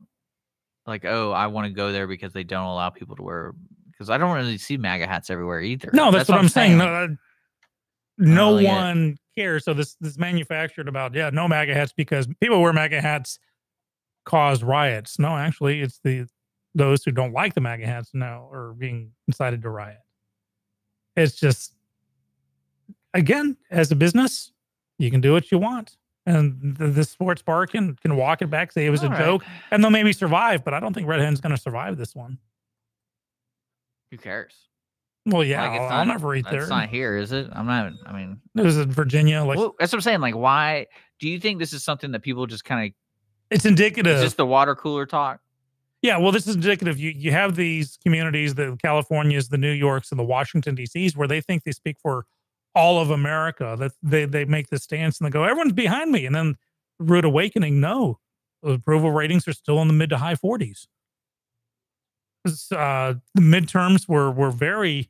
Like, I want to go there because they don't allow people to wear, because I don't really see MAGA hats everywhere either. No, that's what I'm saying. No really one cares. So this manufactured about, no MAGA hats because people wear MAGA hats cause riots. No, actually, it's those who don't like the MAGA hats now are being incited to riot. It's just, again, as a business, you can do what you want. And the sports bar can walk it back, say it was a joke, and they'll maybe survive. But I don't think Red Hen's going to survive this one. Who cares? Well, yeah, I'll never eat there. It's not here, is it? I'm not. I mean, it was in Virginia. Like, well, that's what I'm saying. Like, why do you think this is something that people just kind of? It's indicative. It's just the water cooler talk. Yeah, well, this is indicative. You have these communities, the Californias, the New Yorks, and the Washington D.C.s, where they think they speak for all of America. That they make this stance and they go, everyone's behind me. And then rude awakening, no, the approval ratings are still in the mid to high 40s. The midterms were very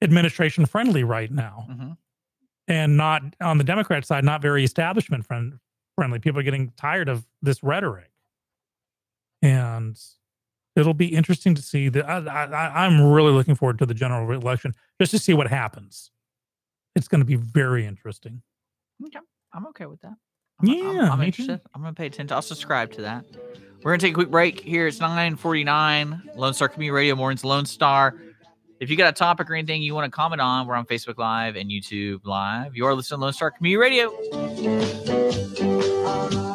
administration friendly right now, and not on the Democrat side, not very establishment friendly. People are getting tired of this rhetoric. And it'll be interesting to see that. I'm really looking forward to the general election just to see what happens. It's going to be very interesting. Okay, I'm okay with that. I'm interested. I'm going to pay attention. I'll subscribe to that. We're going to take a quick break here. It's 9:49. Lone Star Community Radio, Mornings Lone Star. If you got a topic or anything you want to comment on, we're on Facebook Live and YouTube Live. You are listening to Lone Star Community Radio.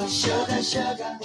Sugar, sugar.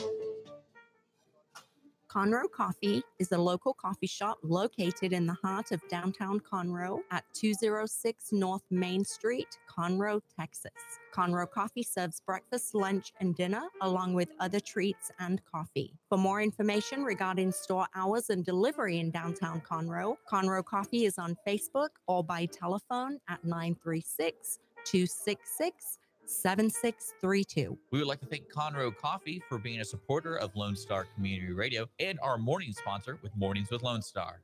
Conroe Coffee is a local coffee shop located in the heart of downtown Conroe at 206 North Main Street, Conroe, Texas. Conroe Coffee serves breakfast, lunch, and dinner, along with other treats and coffee. For more information regarding store hours and delivery in downtown Conroe, Conroe Coffee is on Facebook or by telephone at 936-266-7632. We would like to thank Conroe Coffee for being a supporter of Lone Star Community Radio and our morning sponsor with Mornings with Lone Star.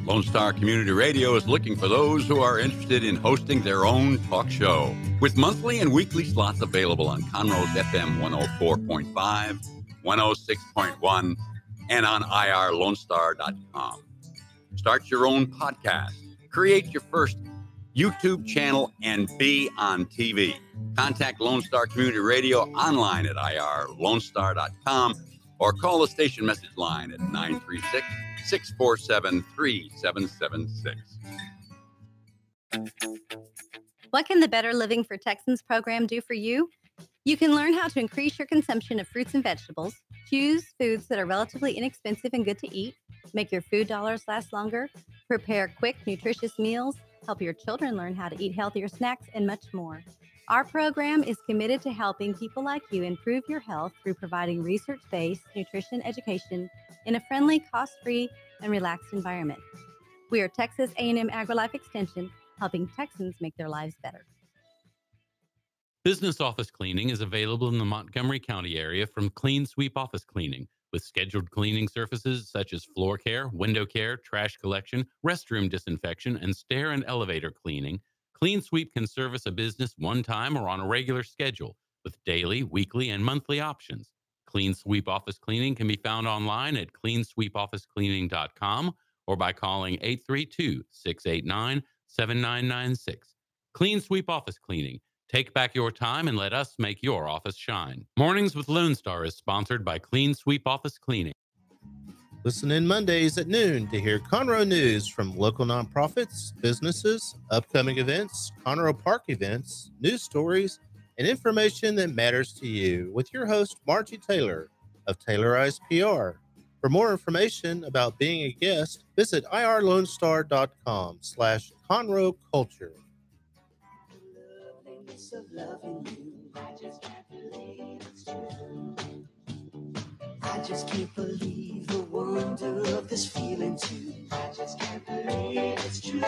Lone Star Community Radio is looking for those who are interested in hosting their own talk show. With monthly and weekly slots available on Conroe's FM 104.5, 106.1, and on irlonestar.com. Start your own podcast. Create your first YouTube channel and be on TV. Contact Lone Star Community Radio online at irlonestar.com or call the station message line at 936-647-3776. What can the Better Living for Texans program do for you? You can learn how to increase your consumption of fruits and vegetables, choose foods that are relatively inexpensive and good to eat, make your food dollars last longer, prepare quick, nutritious meals, help your children learn how to eat healthier snacks, and much more. Our program is committed to helping people like you improve your health through providing research-based nutrition education in a friendly, cost-free, and relaxed environment. We are Texas A&M AgriLife Extension, helping Texans make their lives better. Business office cleaning is available in the Montgomery County area from Clean Sweep Office Cleaning, with scheduled cleaning services such as floor care, window care, trash collection, restroom disinfection, and stair and elevator cleaning. Clean Sweep can service a business one time or on a regular schedule, with daily, weekly, and monthly options. Clean Sweep Office Cleaning can be found online at cleansweepofficecleaning.com or by calling 832-689-7996. Clean Sweep Office Cleaning. Take back your time and let us make your office shine. Mornings with Lone Star is sponsored by Clean Sweep Office Cleaning. Listen in Mondays at noon to hear Conroe news from local nonprofits, businesses, upcoming events, Conroe Park events, news stories, and information that matters to you with your host, Margie Taylor of Taylorized PR. For more information about being a guest, visit irlonestar.com/Conroe Culture. Of loving you, I just can't believe it's true. I just can't believe the wonder of this feeling too. I just can't believe it's true.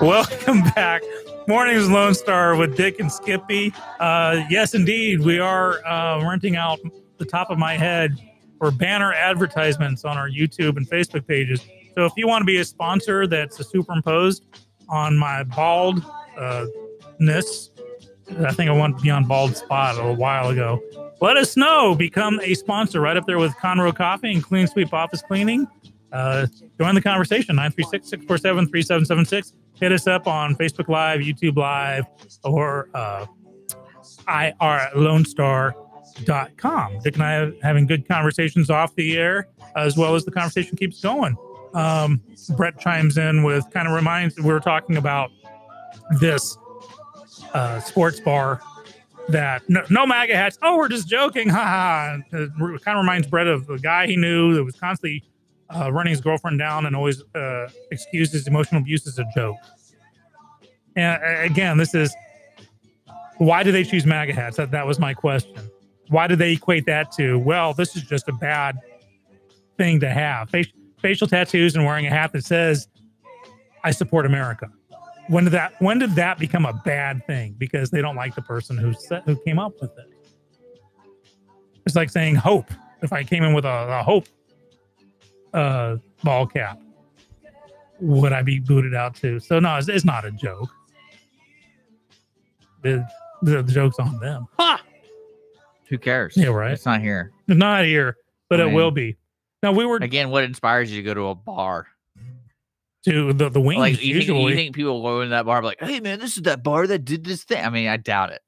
Welcome back. Mornings Lone Star with Dick and Skippy. Yes, indeed, we are renting out the top of my head for banner advertisements on our YouTube and Facebook pages. So if you want to be a sponsor that's superimposed on my bald ness, I think I wanted to be on Bald Spot a little while ago. Let us know. Become a sponsor right up there with Conroe Coffee and Clean Sweep Office Cleaning. Join the conversation, 936-647-3776. Hit us up on Facebook Live, YouTube Live, or irlonestar.com. Dick and I are having good conversations off the air, as well as the conversation keeps going. Brett chimes in with kind of reminds, we were talking about this sports bar that no MAGA hats. Oh, we're just joking. Ha ha. It kind of reminds Brett of the guy he knew that was constantly running his girlfriend down and always excused his emotional abuse as a joke. And again, this is, why do they choose MAGA hats? That was my question. Why do they equate that to, well, this is just a bad thing to have? Facial tattoos and wearing a hat that says, I support America. When did that become a bad thing? Because they don't like the person who came up with it. It's like saying hope. If I came in with a hope ball cap, would I be booted out too? So no, it's not a joke. The joke's on them. Ha! Who cares? Yeah, right. It's not here. It's not here, but it will be. Now we were again. What inspires you to go to a bar? To the wings, like usually. You think people go in that bar like, hey man, this is that bar that did this thing. I mean, I doubt it.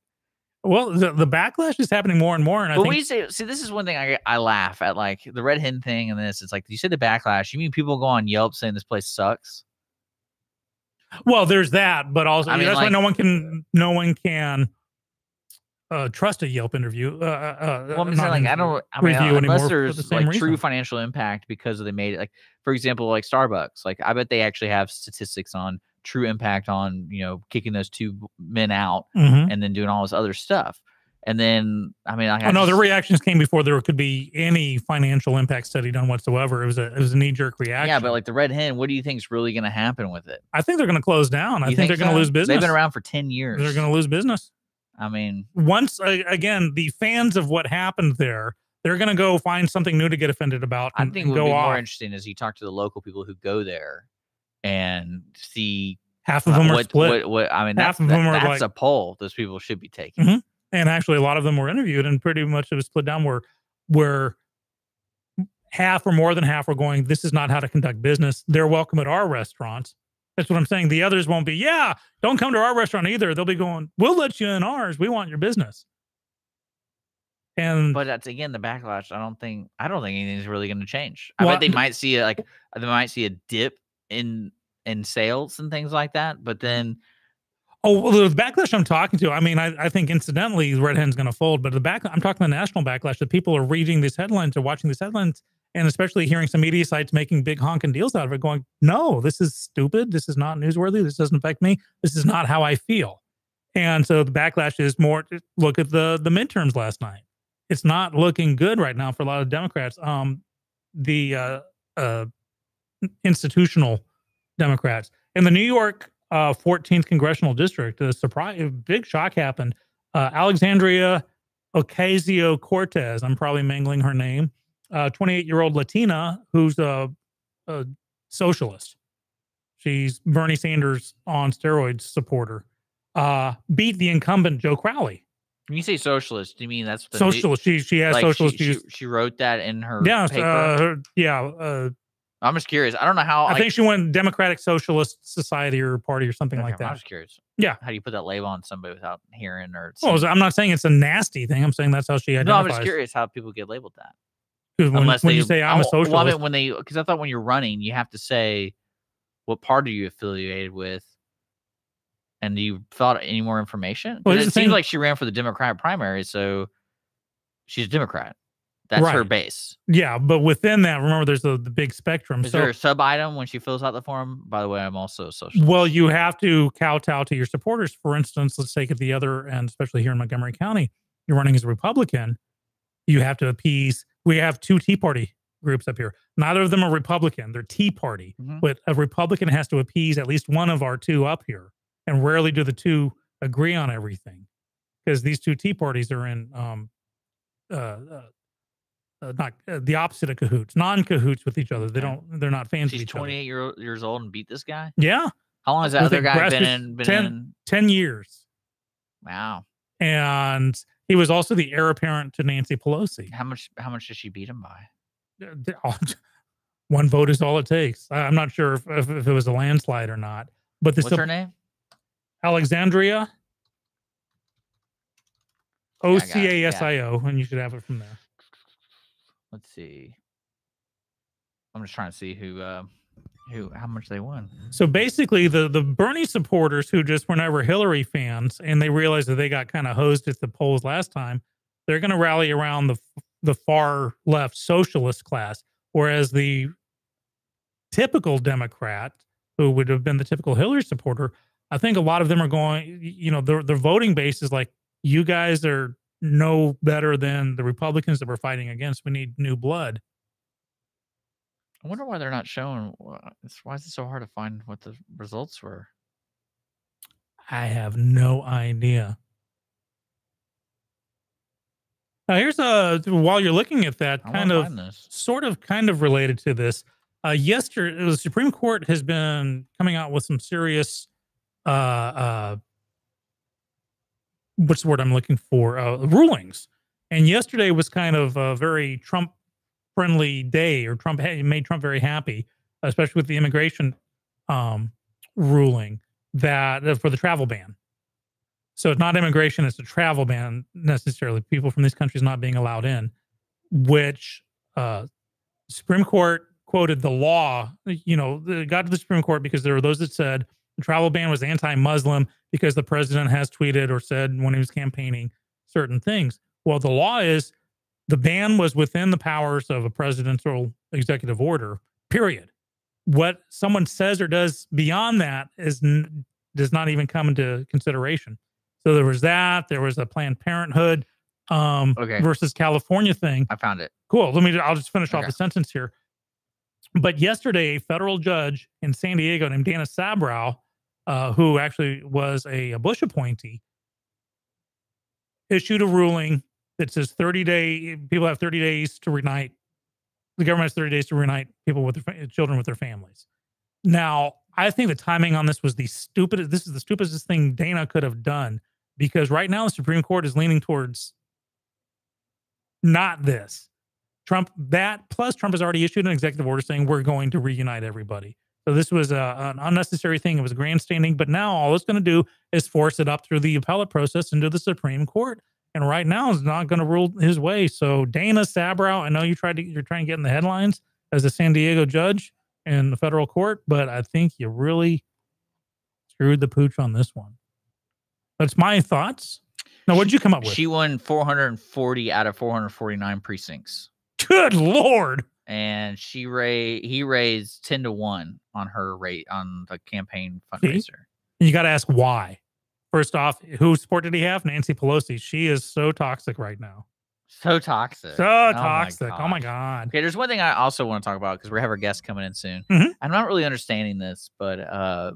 Well, the backlash is happening more and more, and I think. When you say, see, this is one thing I laugh at, like the red hen thing, and this. It's like you said the backlash. You mean people go on Yelp saying this place sucks? Well, there's that, but also I mean, that's like, why no one can trust a Yelp interview. Well, I'm saying, like, review unless anymore there's like true financial impact because they made it. Like, for example, like Starbucks. Like, I bet they actually have statistics on true impact on, kicking those two men out and then doing all this other stuff. And then, I mean, the reactions came before there could be any financial impact study done whatsoever. It was a knee jerk reaction. Yeah, but like the red hen, what do you think is really going to happen with it? I think they're going to close down. I think they're going to lose business. They've been around for 10 years. They're going to lose business. I mean, once again, the fans of what happened there, they're going to go find something new to get offended about. I think what would be more interesting is you talk to the local people who go there and see half of them are split. I mean, half of them are that's a poll those people should be taking. Mm-hmm. And actually, a lot of them were interviewed, and pretty much it was split down where half or more than half were going, this is not how to conduct business. They're welcome at our restaurants. That's what I'm saying. The others won't be, don't come to our restaurant either. They'll be going, we'll let you in ours. We want your business. But that's again the backlash. I don't think anything's really going to change. I bet they might see a dip in sales and things like that. But then, the backlash I'm talking to, I mean, I think incidentally the red hen's going to fold. But I'm talking the national backlash that people are reading these headlines or watching these headlines. And especially hearing some media sites making big honking deals out of it, going, no, this is stupid. This is not newsworthy. This doesn't affect me. This is not how I feel. And so the backlash is more, look at the midterms last night. It's not looking good right now for a lot of Democrats. The institutional Democrats. In the New York 14th Congressional District, a big shock happened. Alexandria Ocasio-Cortez, I'm probably mangling her name, 28-year-old Latina who's a socialist. She's Bernie Sanders on steroids supporter. Beat the incumbent Joe Crowley. When you say socialist, do you mean that's the socialist? She has socialist views. She wrote that in her paper. I'm just curious. I don't know how. I think she went Democratic Socialist Society or Party or something like that. I'm just curious. Yeah. How do you put that label on somebody without hearing or? Well, I'm not saying it's a nasty thing. I'm saying that's how she identifies. No, I'm just curious how people get labeled that. Unless when you say I'm a socialist. Well, I mean, because I thought when you're running, you have to say what party you affiliated with. And do you thought any more information? Well, it seems like she ran for the Democratic primary, so she's a Democrat. That's her base. Yeah, but within that, remember, there's the big spectrum. Is there a sub item when she fills out the form? By the way, I'm also a socialist. Well, you have to kowtow to your supporters. For instance, let's take it the other end, especially here in Montgomery County. You're running as a Republican. You have to appease. We have 2 Tea Party groups up here. Neither of them are Republican. They're Tea Party. But a Republican has to appease at least one of our 2 up here. And rarely do the 2 agree on everything, because these 2 Tea Parties are in not the opposite of cahoots, non-cahoots with each other. They're not fans of each other. She's 28 years old and beat this guy. Yeah. How long has that other guy been 10 years. Wow. And he was also the heir apparent to Nancy Pelosi. How much did she beat him by? 1 vote is all it takes. I'm not sure if it was a landslide or not. But what's her name? Alexandria Ocasio, and you should have it from there. Let's see. I'm just trying to see how much they won. So basically, the Bernie supporters who just were never Hillary fans, and they realized that they got kind of hosed at the polls last time, they're going to rally around the far left socialist class, whereas the typical Democrat, who would have been the typical Hillary supporter, I think a lot of them are going, their voting base is like, you guys are no better than the Republicans that we're fighting against. We need new blood. I wonder why they're not showing. Why is it so hard to find what the results were? I have no idea. Now, here's while you're looking at that, kind of related to this. Yesterday, the Supreme Court has been coming out with some serious what's the word I'm looking for? Rulings. And yesterday was kind of a very Trump-friendly day, or made Trump very happy, especially with the immigration ruling that for the travel ban. So it's not immigration, it's a travel ban necessarily. People from these countries not being allowed in, which Supreme Court quoted the law. It got to the Supreme Court because there were those that said the travel ban was anti-Muslim because the president has tweeted or said when he was campaigning certain things. Well, the law is the ban was within the powers of a presidential executive order, period. What someone says or does beyond that does not even come into consideration. So there was that. There was a Planned Parenthood versus California thing. I found it. Cool. I'll just finish off the sentence here. But yesterday, a federal judge in San Diego named Dana Sabrow, who actually was a Bush appointee, issued a ruling that says people have 30 days to reunite. The government has 30 days to reunite people with their children with their families. Now, I think the timing on this was this is the stupidest thing Dana could have done, because right now the Supreme Court is leaning towards not this. Trump has already issued an executive order saying we're going to reunite everybody. So this was an unnecessary thing. It was grandstanding, but now all it's going to do is force it up through the appellate process into the Supreme Court. And right now it's not going to rule his way. So Dana Sabrow, I know you're trying to get in the headlines as a San Diego judge in the federal court, but I think you really screwed the pooch on this one. That's my thoughts. Now, what did you come up with? She won 440 out of 449 precincts. Good Lord. And he raised 10-1 on her rate on the campaign fundraiser. You got to ask why First off, whose support did he have? Nancy Pelosi. She is so toxic right now. So toxic. So toxic. Oh my God. Okay, there's one thing I also want to talk about because we have our guest coming in soon. Mhm. I'm not really understanding this, but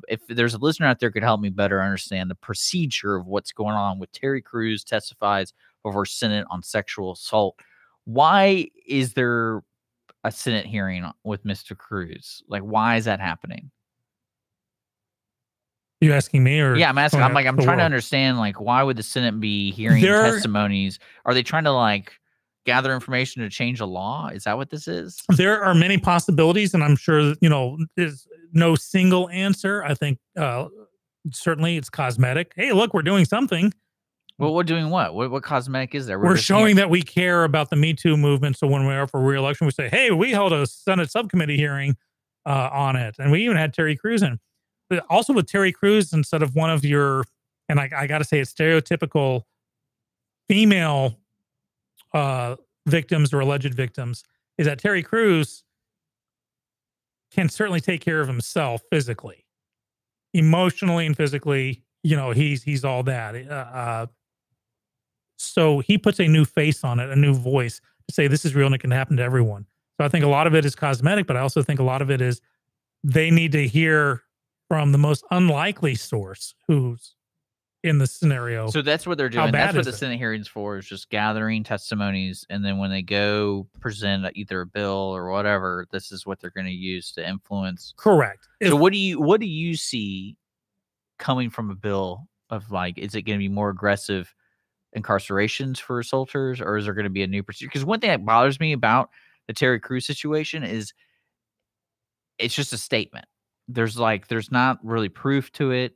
if there's a listener out there who could help me better understand the procedure of what's going on with Terry Crews testifies before Senate on sexual assault. Why is there a Senate hearing with Mr. Crews? Like, why is that happening? You asking me or? Yeah, I'm asking. I'm the trying to world? understand, like, why would the Senate be hearing testimonies? Are they trying to like gather information to change a law? Is that what this is? There are many possibilities, and I'm sure there's no single answer. I think certainly it's cosmetic. Hey, look, we're doing something. Well, we're doing what? What cosmetic is there? We're showing that we care about the Me Too movement. So when we're up for re-election, we say, hey, we held a Senate subcommittee hearing on it. And we even had Terry Crews in. But also with Terry Crews, instead of one of your, and I got to say it's stereotypical female victims or alleged victims, is that Terry Crews can certainly take care of himself physically. Emotionally and physically, he's all that. So he puts a new face on it, a new voice to say this is real and it can happen to everyone. So I think a lot of it is cosmetic, but I also think a lot of it is they need to hear from the most unlikely source who's in the scenario. So that's what they're doing. That's what the Senate hearings for, is just gathering testimonies. And then when they go present either a bill or whatever, this is what they're going to use to influence. Correct. So what do you see coming from a bill of, like, is it going to be more aggressive incarcerations for assaulters, or is there going to be a new procedure? Because one thing that bothers me about the Terry Crews situation is it's just a statement. There's not really proof to it.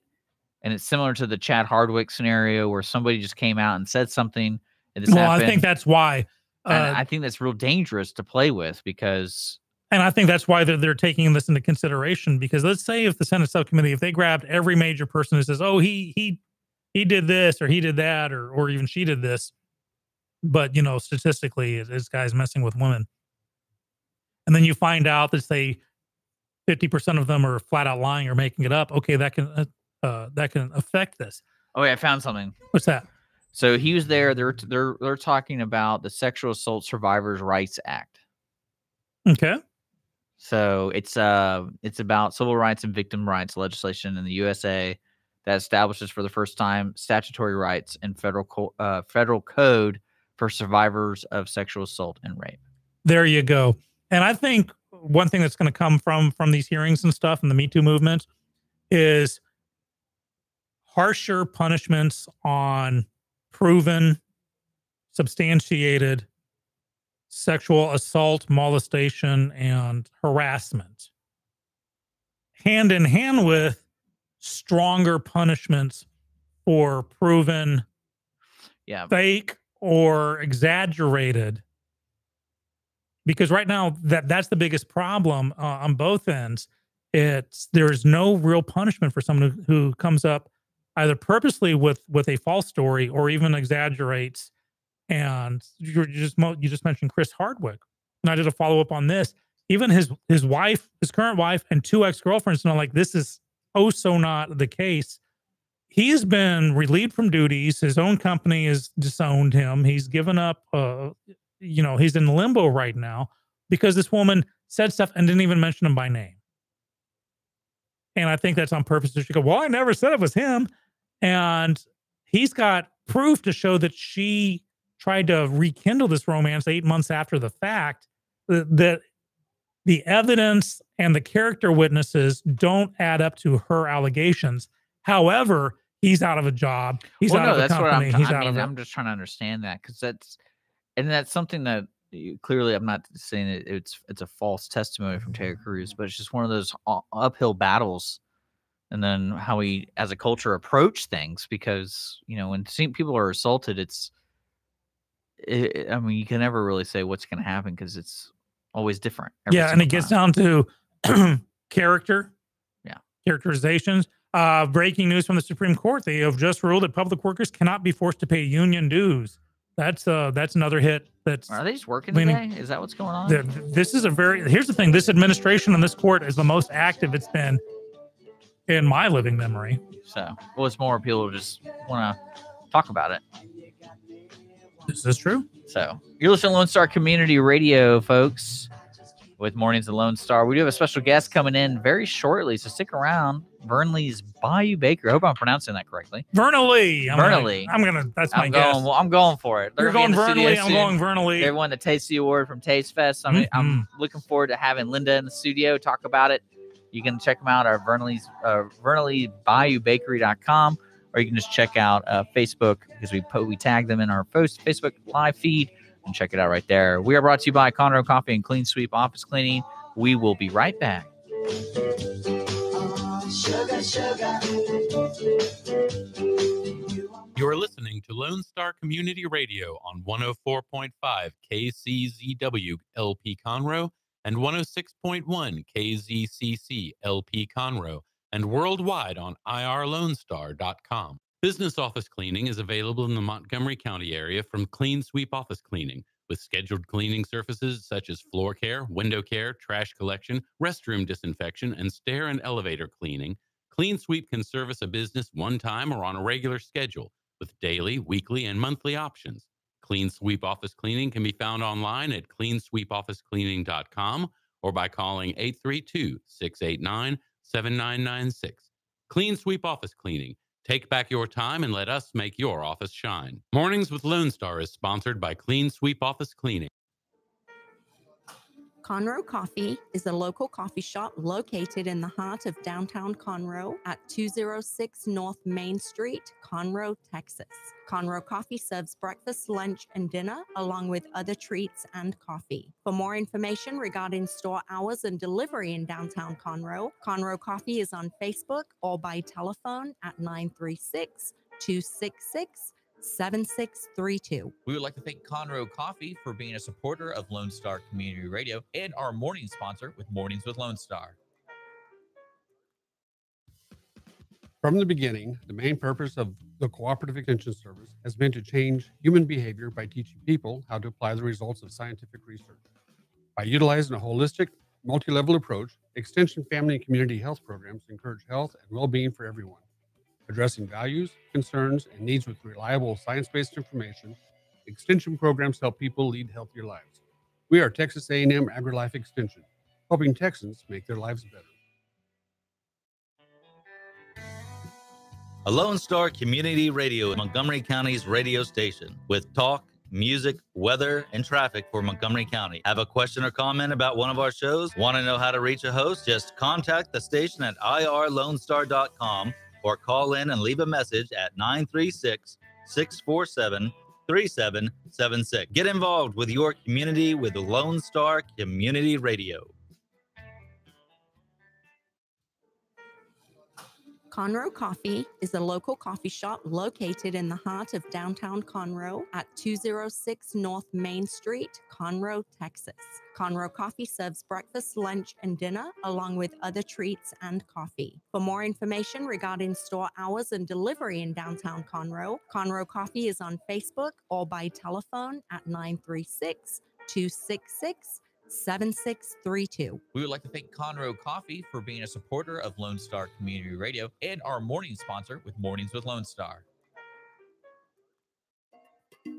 And it's similar to the Chad Hardwick scenario where somebody just came out and said something. And I think that's why. And I think that's real dangerous to play with because. And I think that's why they're taking this into consideration, because let's say if the Senate subcommittee, if they grabbed every major person who says, oh, he did this or he did that or even she did this, but, statistically, this guy's messing with women. And then you find out that, say, 50% of them are flat out lying or making it up. Okay, that can affect this. Oh, wait, I found something. What's that? So he was there. They're talking about the Sexual Assault Survivors Rights Act. Okay. So it's about civil rights and victim rights legislation in the USA that establishes for the first time statutory rights in federal code for survivors of sexual assault and rape. There you go. And I think one thing that's going to come from these hearings and stuff and the Me Too movement is harsher punishments on proven, substantiated sexual assault, molestation, and harassment. Hand in hand with stronger punishments for proven fake or exaggerated. Because right now that's the biggest problem on both ends. There's no real punishment for someone who comes up either purposely with a false story or even exaggerates. And you just mentioned Chris Hardwick, and I did a follow up on this. Even his wife, his current wife, and 2 ex-girlfriends know, like, this is so not the case. He's been relieved from duties. His own company has disowned him. He's given up. He's in limbo right now because this woman said stuff and didn't even mention him by name. And I think that's on purpose. She go, well, I never said it was him. And he's got proof to show that she tried to rekindle this romance 8 months after the fact. That the evidence and the character witnesses don't add up to her allegations. However, he's out of a job. He's out of a company. I'm just trying to understand that, because that's something that clearly I'm not saying that it's a false testimony from Terry Crews, but it's just one of those uphill battles. And then how we, as a culture, approach things, because, when people are assaulted, you can never really say what's going to happen because it's always different. And it gets down to character, characterizations. Breaking news from the Supreme Court: they have just ruled that public workers cannot be forced to pay union dues. That's another hit. Are they just working today? Is that what's going on? Here's the thing: this administration and this court is the most active it's been in my living memory. So, well, it's more people just want to talk about it. This is true. So, you're listening to Lone Star Community Radio, folks, with Mornings of Lone Star. We do have a special guest coming in very shortly, so stick around. Vernele's Bayou Bakery. I hope I'm pronouncing that correctly. Vernele. Vernele. That's my guess. Well, I'm going for it. You're going Vernele. I'm going Vernele. They won the Tasty Award from Taste Fest. I'm looking forward to having Linda in the studio talk about it. You can check them out at VerneleBayouBakery.com, or you can just check out Facebook, because we tag them in our Facebook live feed, and check it out right there. We are brought to you by Conroe Coffee and Clean Sweep Office Cleaning. We will be right back. Sugar, sugar. You're listening to Lone Star Community Radio on 104.5 KCZW LP Conroe and 106.1 KZCC LP Conroe, and worldwide on irlonestar.com. Business office cleaning is available in the Montgomery County area from Clean Sweep Office Cleaning, with scheduled cleaning services such as floor care, window care, trash collection, restroom disinfection, and stair and elevator cleaning. Clean Sweep can service a business one time or on a regular schedule, with daily, weekly, and monthly options. Clean Sweep Office Cleaning can be found online at cleansweepofficecleaning.com or by calling 832-689-7996. Clean Sweep Office Cleaning. Take back your time and let us make your office shine. Mornings with Lone Star is sponsored by Clean Sweep Office Cleaning. Conroe Coffee is a local coffee shop located in the heart of downtown Conroe at 206 North Main Street, Conroe, Texas. Conroe Coffee serves breakfast, lunch, and dinner, along with other treats and coffee. For more information regarding store hours and delivery in downtown Conroe, Conroe Coffee is on Facebook or by telephone at 936-266-7632. We would like to thank Conroe Coffee for being a supporter of Lone Star Community Radio and our morning sponsor with Mornings with Lone Star. From the beginning, the main purpose of the Cooperative Extension Service has been to change human behavior by teaching people how to apply the results of scientific research. By utilizing a holistic, multi-level approach, Extension family and community health programs encourage health and well-being for everyone. Addressing values, concerns, and needs with reliable science-based information, Extension programs help people lead healthier lives. We are Texas A&M AgriLife Extension, helping Texans make their lives better. A Lone Star Community Radio, Montgomery County's radio station, with talk, music, weather, and traffic for Montgomery County. Have a question or comment about one of our shows? Want to know how to reach a host? Just contact the station at irlonestar.com or call in and leave a message at 936-647-3776. Get involved with your community with Lone Star Community Radio. Conroe Coffee is a local coffee shop located in the heart of downtown Conroe at 206 North Main Street, Conroe, Texas. Conroe Coffee serves breakfast, lunch, and dinner, along with other treats and coffee. For more information regarding store hours and delivery in downtown Conroe, Conroe Coffee is on Facebook or by telephone at 936-266-7632. We would like to thank Conroe Coffee for being a supporter of Lone Star Community Radio and our morning sponsor with Mornings with Lone Star.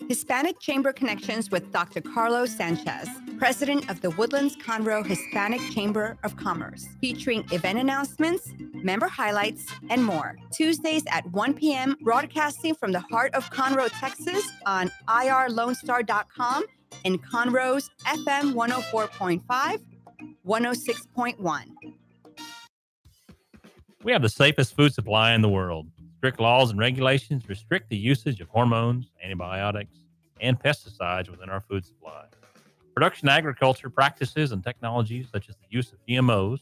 Hispanic Chamber Connections with Dr. Carlos Sanchez, president of the Woodlands Conroe Hispanic Chamber of Commerce, featuring event announcements, member highlights, and more. Tuesdays at 1 p.m., broadcasting from the heart of Conroe, Texas on irlonestar.com and Conroe's FM 104.5, 106.1. We have the safest food supply in the world. Strict laws and regulations restrict the usage of hormones, antibiotics, and pesticides within our food supply. Production agriculture practices and technologies such as the use of GMOs,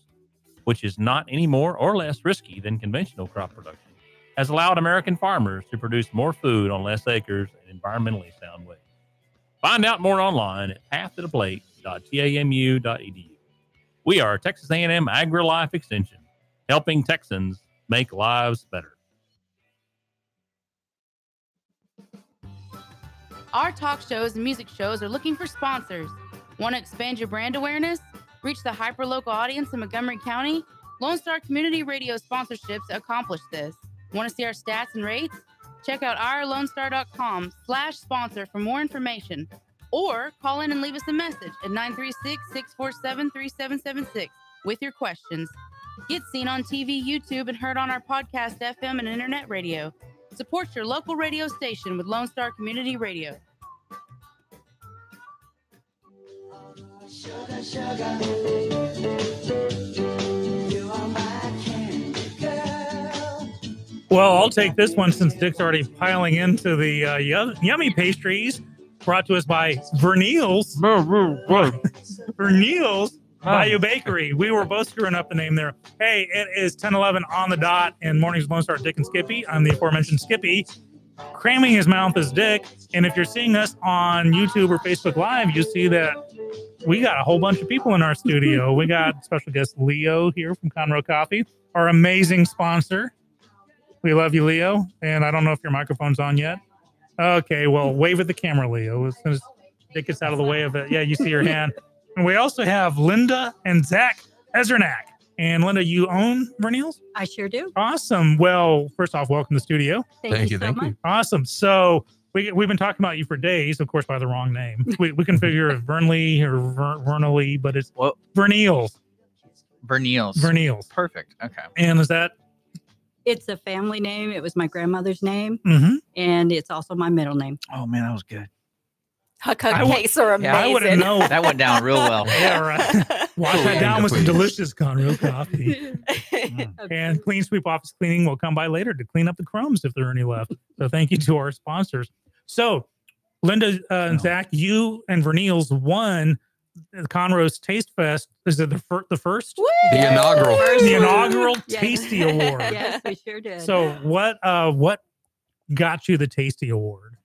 which is not any more or less risky than conventional crop production, has allowed American farmers to produce more food on less acres in environmentally sound ways. Find out more online at pathtotheplate.tamu.edu. We are Texas A&M AgriLife Extension, helping Texans make lives better. Our talk shows and music shows are looking for sponsors. Want to expand your brand awareness? Reach the hyper-local audience in Montgomery County? Lone Star Community Radio sponsorships accomplish this. Want to see our stats and rates? Check out irlonestar.com/sponsor for more information. Or call in and leave us a message at 936-647-3776 with your questions. Get seen on TV, YouTube, and heard on our podcast, FM, and internet radio. Support your local radio station with Lone Star Community Radio. Sugar, sugar, you are my candy girl. Well, I'll take this one since Dick's already piling into the yummy pastries brought to us by Vernele's. Vernele's Bayou Bakery. We were both screwing up the name there. Hey, it is 10:11 on the dot in Mornings with Lone Star, Dick and Skippy. I'm the aforementioned Skippy. Cramming his mouth is Dick. And if you're seeing us on YouTube or Facebook Live, you see that we got a whole bunch of people in our studio. We got special guest Leo here from Conroe Coffee, our amazing sponsor. We love you, Leo. And I don't know if your microphone's on yet. Okay, well, wave at the camera, Leo. As soon as Dick gets out of the way of it. Yeah, you see your hand. And we also have Linda and Zach Ezernak. And Linda, you own Vernele's? I sure do. Awesome. Well, first off, welcome to the studio. Thank you so much. Awesome. So we've been talking about you for days, of course, by the wrong name. We can figure if Vernele or Vernele, but it's Vernele's. Vernele's. Perfect. Okay. And is that? It's a family name. It was my grandmother's name. Mm-hmm. And it's also my middle name. Oh, man, that was good. Her cupcakes are amazing. Yeah, I wouldn't know. That went down real well. Yeah, right. Wash that down with some delicious Conroe coffee. And Clean Sweep Office Cleaning will come by later to clean up the crumbs if there are any left. So thank you to our sponsors. So Linda and Zach, you and Vernele's won Conroe's Taste Fest. Is it the first? Woo! The inaugural. The inaugural Tasty Award. Yes, we sure did. So what got you the Tasty Award?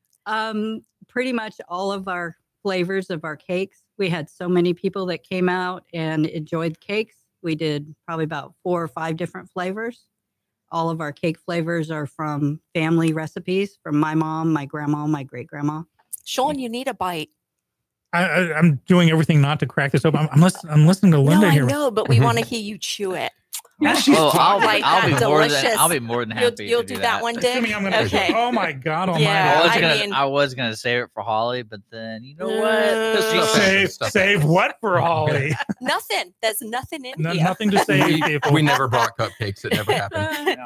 Pretty much all of our flavors of our cakes. We had so many people that came out and enjoyed the cakes. We did probably about 4 or 5 different flavors. All of our cake flavors are from family recipes from my mom, my grandma, my great-grandma. Sean, you need a bite. I'm doing everything not to crack this open. I'm listening to Linda here. I know, but we want to hear you chew it. I'll be more than happy. You'll do that one, Dick. Okay. Oh my God! I was gonna save it for Holly, but then you know what? Save what for Holly? Nothing. There's nothing in here. Nothing to save. People. We never brought cupcakes. It never happened.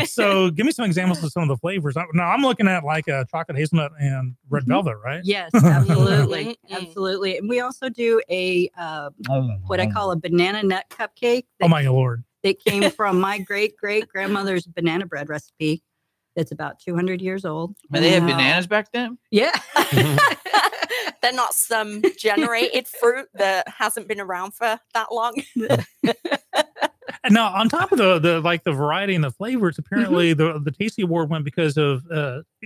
So, give me some examples of some of the flavors. Now, I'm looking at like a chocolate hazelnut and red velvet, right? Yes, absolutely, absolutely. And we also do a what I call a banana nut cupcake. Oh my Lord! It came from my great-great-grandmother's banana bread recipe that's about 200 years old. Man, they had bananas back then? Yeah. They're not some generated fruit that hasn't been around for that long. And now, on top of the variety and the flavors, apparently the Tasty Award went because of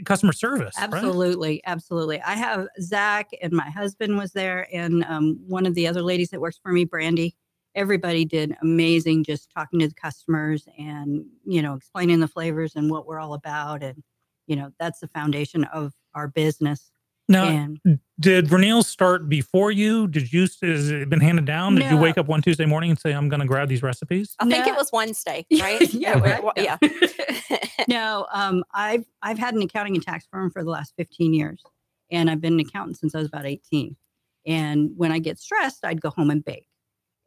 customer service. Absolutely, right? Absolutely. I have Zach and my husband was there, and one of the other ladies that works for me, Brandy. Everybody did amazing just talking to the customers and, explaining the flavors and what we're all about. And, that's the foundation of our business. Now, did Vernele start before you? Has it been handed down? Did you wake up one Tuesday morning and say, I'm going to grab these recipes? I think it was Wednesday, right? Yeah. No, I've had an accounting and tax firm for the last 15 years. And I've been an accountant since I was about 18. And when I get stressed, I'd go home and bake.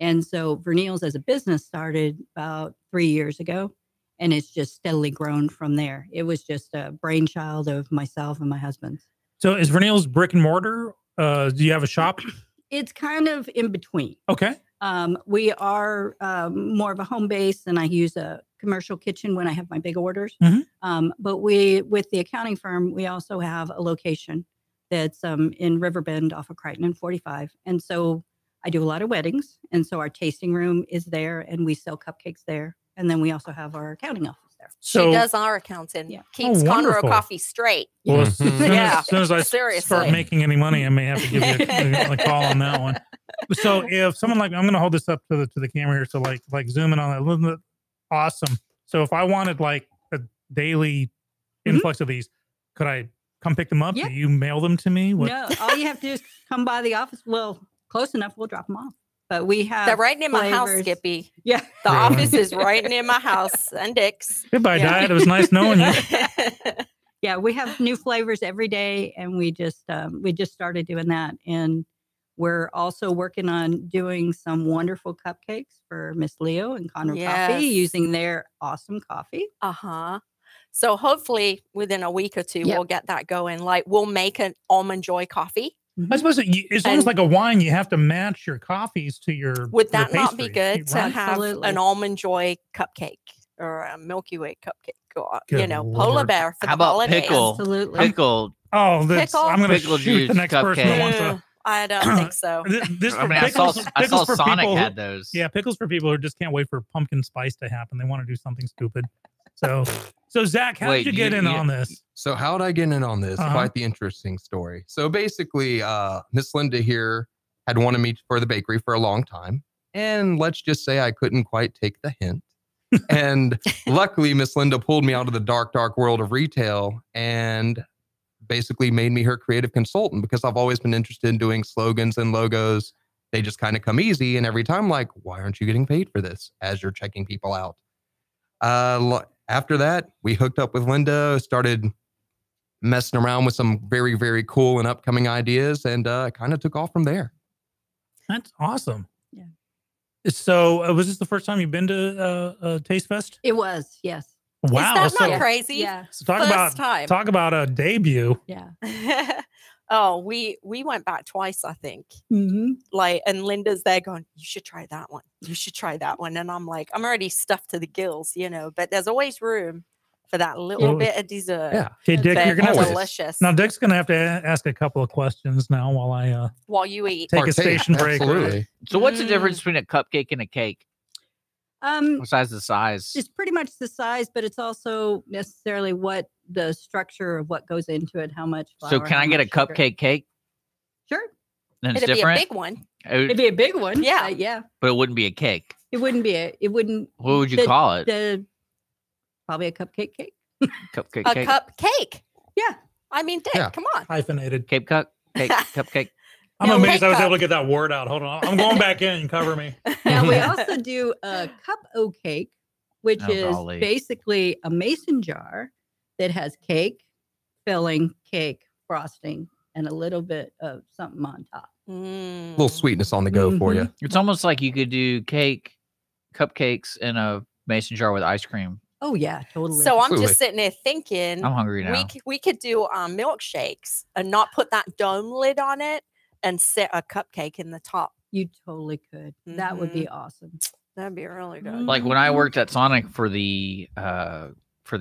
And so Vernele's as a business started about 3 years ago, and it's just steadily grown from there. It was just a brainchild of myself and my husband's. So is Vernele's brick and mortar? Do you have a shop? It's kind of in between. Okay. We are more of a home base, and I use a commercial kitchen when I have my big orders. Mm-hmm. But with the accounting firm, we also have a location that's in Riverbend off of Crichton and 45. And so I do a lot of weddings, and so our tasting room is there, and we sell cupcakes there. And then we also have our accounting office there. She does our accounting. Keeps Conroe coffee straight. Well, as soon as I start making any money, I may have to give you a call on that one. So if someone I'm going to hold this up to the camera here, so like zoom in on that a little bit. Awesome. So if I wanted like a daily influx of these, could I come pick them up? Yeah. Do you mail them to me? No, all you have to do is come by the office. Well, close enough, we'll drop them off. But we have They're right near my house, flavors. Skippy. Yeah. The Really? office is right near my house and Dick's. Goodbye, Yeah. Dad. It was nice knowing you. Yeah, we have new flavors every day, and we just started doing that. And we're also working on doing some wonderful cupcakes for Miss Leo and Conroe Coffee Yes. using their awesome coffee. Uh-huh. So hopefully within a week or two, Yep. we'll get that going. Like we'll make an almond joy coffee. I suppose it's almost like a wine. You have to match your coffees to your. Would your that not be pastry, good to right? have Absolutely. an almond joy cupcake or a Milky Way cupcake or, Good polar Lord. bear for How the about holidays? pickle? Absolutely. Pickle. Oh, that's, Pickle? I'm going to Pickle shoot the juice next person that wants Ew, to. I don't think so. This I for mean, I saw pickles for Sonic people had who, those. yeah, pickles for people who just can't wait for pumpkin spice to happen. They want to do something stupid. So Zach, how did you get in on this? So how did I get in on this? Uh-huh. Quite the interesting story. So basically, Miss Linda here had wanted me for the bakery for a long time. And let's just say I couldn't quite take the hint. And luckily, Miss Linda pulled me out of the dark, dark world of retail and basically made me her creative consultant because I've always been interested in doing slogans and logos. They just kind of come easy. And every time, like, why aren't you getting paid for this as you're checking people out? After that, we hooked up with Linda, started messing around with some very, very cool and upcoming ideas, and kind of took off from there. That's awesome. Yeah. So was this the first time you've been to Taste Fest? It was, yes. Wow. Is that not crazy? Yeah. So talk First time. about a debut. Yeah. Oh, we went back twice, I think. Mm-hmm. Like, and Linda's there going, you should try that one. You should try that one. And I'm like, I'm already stuffed to the gills, but there's always room for that little Oh, bit of dessert. Yeah. Hey, Dick, But you're gonna have to, delicious. now Dick's gonna have to ask a couple of questions now while I While you eat. take a Partake, station break. absolutely. So what's the difference between a cupcake and a cake? Um, Besides the size. It's pretty much the size, but it's also necessarily what the structure of what goes into it, how much flour. So can how I get a much sugar. cupcake cake? Sure. And it's It'd different. be a big one. It'd be a big one. Yeah. Yeah. But it wouldn't be a cake. It wouldn't be it wouldn't. What would you call it? Probably a cupcake cake. Cupcake A cake. cupcake. Yeah. I mean, Dick, Yeah. come on. Hyphenated. Cape cup. Cake. Cupcake. I'm No, amazed I was cake able to get that word out. Hold on. I'm going back in and cover me. Now we also do a cup cake, which Oh, is golly. basically a mason jar that has cake, filling, cake, frosting, and a little bit of something on top. A little sweetness on the go for you. It's almost like you could do cupcakes in a mason jar with ice cream. Oh yeah, totally. So I'm Absolutely. just sitting there thinking, I'm hungry now. we could do milkshakes and not put that dome lid on it and set a cupcake in the top. You totally could. That would be awesome. That'd be really good. Like when I worked at Sonic for the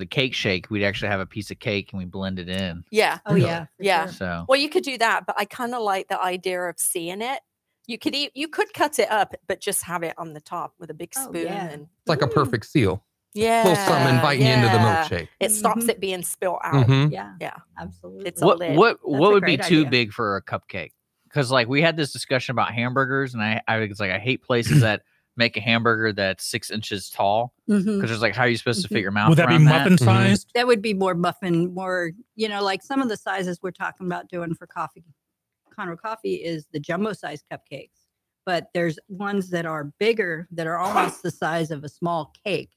cake shake, we'd actually have a piece of cake and we blend it in. Yeah. Oh yeah. for Yeah. sure. So Well, you could do that, but I kind of like the idea of seeing it. You could cut it up, but just have it on the top with a big Oh, spoon yeah. and It's like a perfect seal. yeah, little something inviting you into the yeah. milkshake. It stops Mhm. it being spilt out. Mhm. Yeah. Yeah, Absolutely. it's a what lid. what That's what a would be great too idea. big for a cupcake? Because like we had this discussion about hamburgers, and I was like, I hate places that make a hamburger that's 6 inches tall because Mhm. there's like, how are you supposed to fit your mouth? Would that be around muffin sized? That would be more muffin, more, like some of the sizes we're talking about doing for coffee. Conroe Coffee is the jumbo size cupcakes, but there's ones that are bigger that are almost the size of a small cake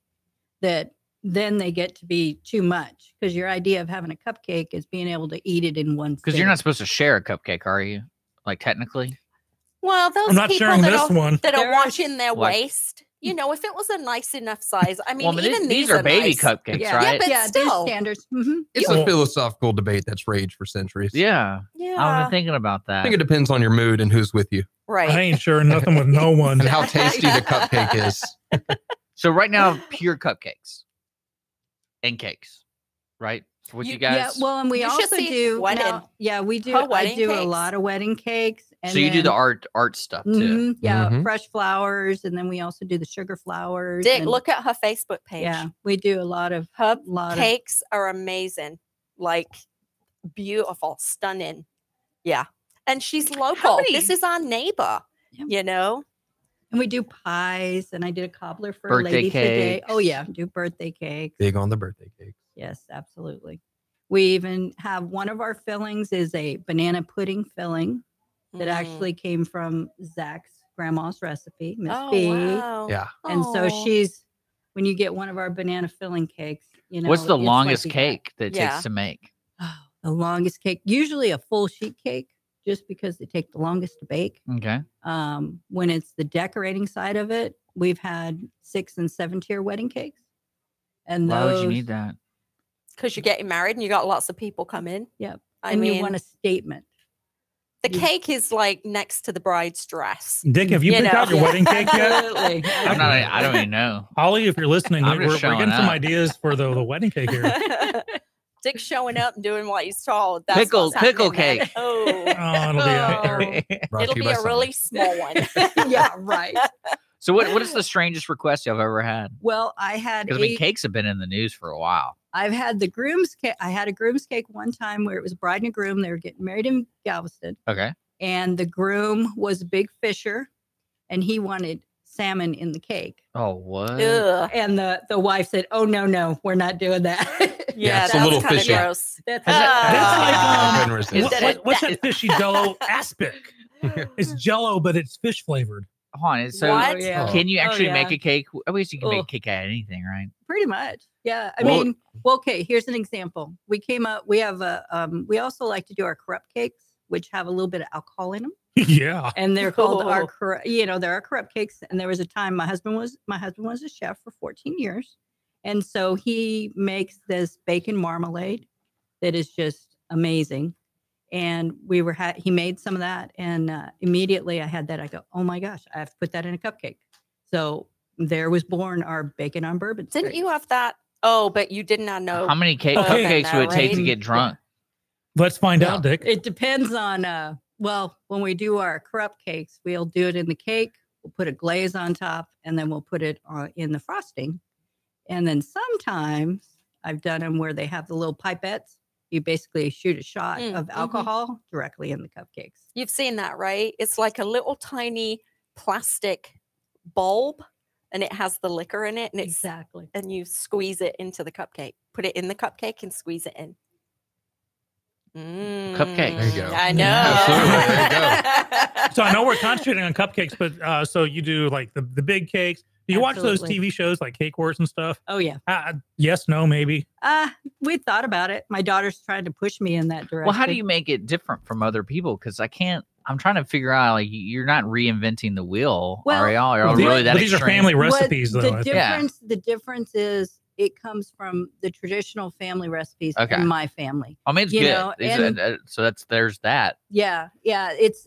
that then they get to be too much because your idea of having a cupcake is being able to eat it in one Because you're not supposed to share a cupcake, are you? Like technically? Well, those I'm not people sharing that this are, one. that are There are watching their Like- waist, if it was a nice enough size, I mean, Well, but even these are baby nice. cupcakes, Yeah. right? Yeah, but Yeah, still. there's standards. Mhm. It's a philosophical debate that's raged for centuries. Yeah. I've Yeah, been thinking about I that. think it depends on your mood and who's with you right. I ain't sharing nothing with no one. and how tasty the cupcake is. So right now, pure cupcakes and cakes, right? For what you guys. Yeah, well, and we You should also see do wedding- we do. her I wedding do a cakes. lot of wedding cakes. And so you do the then- art stuff too. Yeah, Mhm. fresh flowers, and then we also do the sugar flowers. Dick, and- look at her Facebook page. Yeah, we do a lot of Her lot of cakes are amazing, like beautiful, stunning. Yeah, and she's local. many- This is our neighbor. Yeah. And we do pies, and I did a cobbler for Birthday a lady today. cakes. Oh yeah, do birthday cakes. Big on the birthday cake. Yes, absolutely. We even have one of our fillings is a banana pudding filling that Mm. actually came from Zach's grandma's recipe, Miss Oh, B. wow. Yeah. And so Oh. she's, when you get one of our banana filling cakes, you know, What's the it's longest like cake that it Yeah. takes to make? the longest cake, usually a full sheet cake, just because they take the longest to bake. Okay. When it's the decorating side of it, we've had 6 and 7 tier wedding cakes. And Why would you those- need that? Because you're getting married and you got lots of people come in. Yep. I And mean, you want a statement. the cake is like next to the bride's dress. Dick, have you picked out your wedding cake yet? Absolutely. I don't even know. Holly, if you're listening, I'm we're just getting showing some up. ideas for the wedding cake here. Dick's showing up and doing what he's told. That's Pickle what's happening, man. cake. Oh, Oh, it'll be out there. Brought it'll to you be by a really small one. Yeah, right. So what is the strangest request you've ever had? Well, I had Because I mean, cakes have been in the news for a while. I've had the groom's cake. I had a groom's cake one time where it was bride and groom. They were getting married in Galveston. Okay. And the groom was a big fisher, and he wanted salmon in the cake. Oh, what? Ugh. And the wife said, "Oh no, we're not doing that." Yeah, it's a little fishy. gross. That's That's like Couldn't resist. what's that fishy Jello aspic? It's Jello, but it's fish flavored. Hold on. So What? Oh, yeah. can you actually Oh, make yeah. a cake? I guess you can make Oh. a cake out of anything, right? Pretty much. Yeah. I Well- mean, well, okay, here's an example. We came up, we have we also like to do our corrupt cakes, which have a little bit of alcohol in them. Yeah. And they're called our Oh. they're our corrupt cakes. And there was a time my husband was a chef for 14 years. And so he makes this bacon marmalade that is just amazing. And he made some of that, and immediately I had that. I go, oh my gosh, I have to put that in a cupcake. So there was born our bacon on bourbon. Didn't steak. you have that? Oh, but you did not know. How many Okay. cupcakes would it take to right? get drunk? Let's find out, Dick. It depends on well, when we do our corrupt cakes, we'll do it in the cake. We'll put a glaze on top, and then we'll put it in the frosting. And then sometimes I've done them where they have the little pipettes. You basically shoot a shot of alcohol directly in the cupcakes. You've seen that, right? It's like a little tiny plastic bulb, and it has the liquor in it, and it's Exactly. and you squeeze it into the cupcake. Put it in the cupcake and squeeze it in. Cupcakes. There you go. I know. Absolutely. There you So I know we're concentrating on cupcakes, but so you do like the big cakes. Do you watch those Absolutely. TV shows like Cake Wars and stuff? Oh yeah. Yes, no, maybe. We thought about it. My daughter's trying to push me in that direction. Well, how do you make it different from other people? Because I'm trying to figure out, like, you're not reinventing the wheel, Well- are y'all? Are Well, y'all these- really that but these are extreme? family recipes, though. I think. The difference is it comes from the traditional family recipes Okay. in my family. I mean, it's You good. know, So there's that. Yeah. It's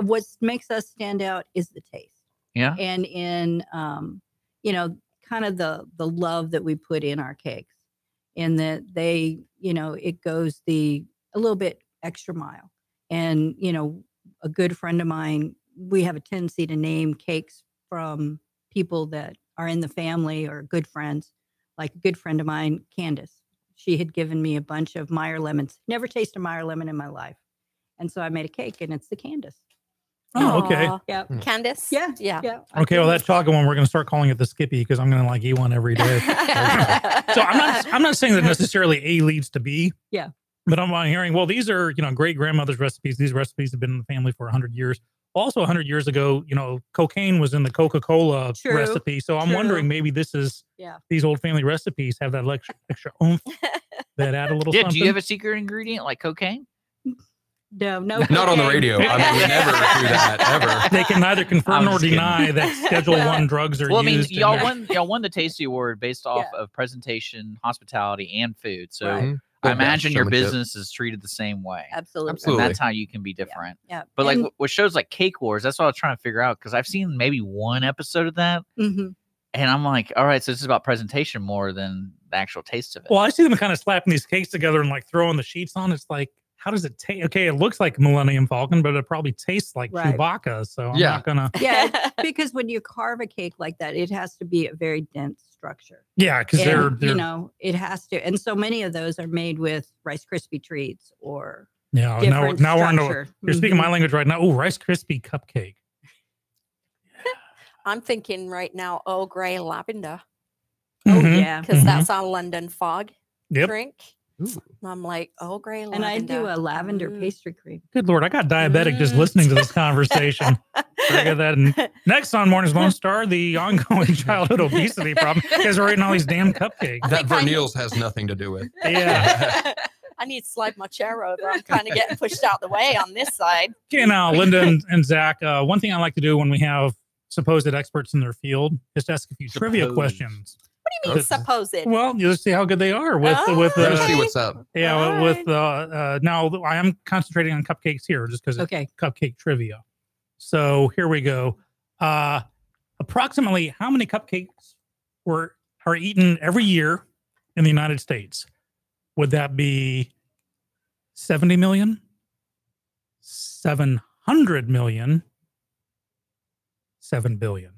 what makes us stand out is the taste. Yeah. And in kind of the love that we put in our cakes, and that they, it goes a little bit extra mile. And a good friend of mine, we have a tendency to name cakes from people that are in the family or good friends. Like a good friend of mine, Candace, she had given me a bunch of Meyer lemons. Never tasted a Meyer lemon in my life. And so I made a cake, and it's the Candace. Oh, okay. Aw. Yeah. Candace? Yeah. Yeah. Okay, well, that chocolate one, we're going to start calling it the Skippy because I'm going to like eat one every day. So I'm not saying that necessarily A leads to B. Yeah. But I'm hearing, well, these are, great grandmother's recipes. These recipes have been in the family for 100 years. Also, 100 years ago, cocaine was in the Coca-Cola True. recipe. So I'm True. wondering, maybe this is these old family recipes have that extra oomph that add a little Yeah. something. Do you have a secret ingredient like cocaine? No. Not on the radio. I mean, we never do that ever. They can neither confirm I'm nor just kidding. deny that Schedule 1 drugs are Well, I mean, used. in y'all there. won the Tasty Award based off of presentation, hospitality, and food. So Right. I Yeah, imagine your showmanship. business is treated the same way. Absolutely. Absolutely. And that's how you can be different. Yeah. But like And- with shows like Cake Wars, that's what I was trying to figure out because I've seen maybe one episode of that, Mhm. and I'm like, all right, so this is about presentation more than the actual taste of it. Well, I see them kind of slapping these cakes together and like throwing the sheets on. It's like, how does it taste? Okay, it looks like Millennium Falcon, but it probably tastes like Right. Chewbacca. So I'm Yeah. not gonna. Yeah, because when you carve a cake like that, it has to be a very dense structure. Yeah, because And, they're it has to. And so many of those are made with Rice Krispie treats or yeah. different Now we're into. structure. You're speaking my Mhm. language right now. Oh, Rice Krispie cupcake. I'm thinking right now, Earl Grey lavender, Mhm, yeah. because mhm. that's our London fog Yep. drink. And I'm like, Earl Grey lavender. And I do a lavender pastry cream. Good Lord, I got diabetic just listening to this conversation. So I got that. And next on Morning's Lone Star, the ongoing childhood obesity problem. You guys are eating all these damn cupcakes. That Vernele's has nothing to do with. Yeah. I need to slide my chair over. I'm kind of getting pushed out the way on this side. Okay, now, Linda and Zach, one thing I like to do when we have supposed experts in their field is to ask a few trivia questions. What do you mean, supposed? Well, you just see how good they are with Let's see what's up. Yeah, All with now I am concentrating on cupcakes here just because it's cupcake trivia. So here we go. Approximately how many cupcakes are eaten every year in the United States? Would that be 70 million, 700 million, 7 billion?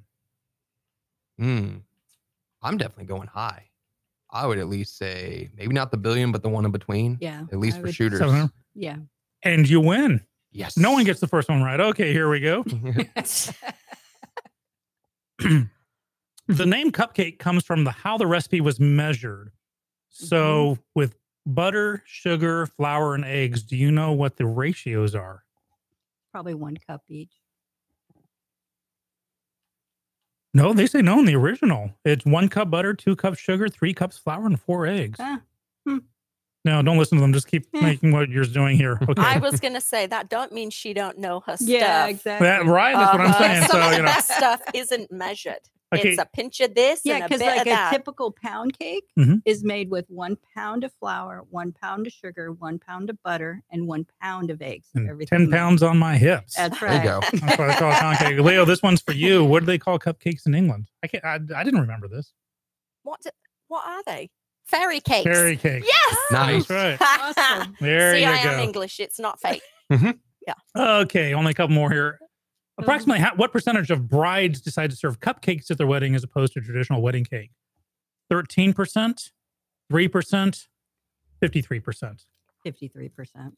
I'm definitely going high. I would at least say maybe not the billion, but the one in between. Yeah. At least for shooters. 700? Yeah. And you win. Yes. No one gets the first one right. Okay, here we go. The name Cupcake comes from how the recipe was measured. So with butter, sugar, flour, and eggs, do you know what the ratios are? Probably 1 cup each. No, they say no in the original. It's 1 cup butter, 2 cups sugar, 3 cups flour, and 4 eggs. No, don't listen to them. Just keep making what you're doing here. Okay. I was going to say that don't mean she don't know her stuff. Yeah, exactly. That's what I'm saying. Some So, of the best stuff isn't measured. Okay. It's a pinch of this Yeah, and a because bit like of a that. typical pound cake Mhm. is made with 1 pound of flour, 1 pound of sugar, 1 pound of butter, and 1 pound of eggs. and Everything 10 pounds on my hips. That's There you right. go. That's why they call it pound cake. Leo, this one's for you. What do they call cupcakes in England? I didn't remember this. What are they? Fairy cakes. Fairy cakes. Yes. Nice. That's right. Awesome. There See, you I go. am English. It's not fake. Okay, only a couple more here. Approximately what percentage of brides decide to serve cupcakes at their wedding as opposed to traditional wedding cake? 13%, 3%, 53%. 53%.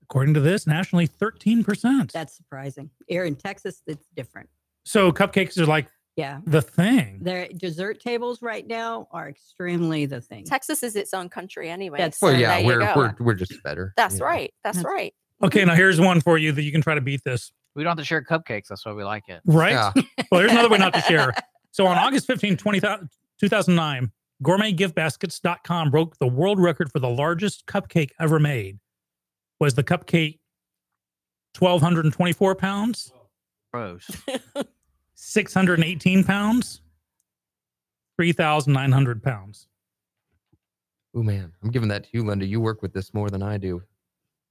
According to this, nationally 13%. That's surprising. Here in Texas, it's different. So cupcakes are like Yeah. the thing. Their dessert tables right now are extremely the thing. Texas is its own country anyway. That's so Well, yeah, there you go. we're just better. That's right. That's right. Okay, now here's one for you that you can try to beat this. We don't have to share cupcakes. That's why we like it. Right? Yeah. Well, here's another way not to share. So on August 15, 2009, gourmetgiftbaskets.com broke the world record for the largest cupcake ever made. Was the cupcake 1,224 pounds? Gross. 618 pounds? 3,900 pounds. Oh man, I'm giving that to you, Linda. You work with this more than I do.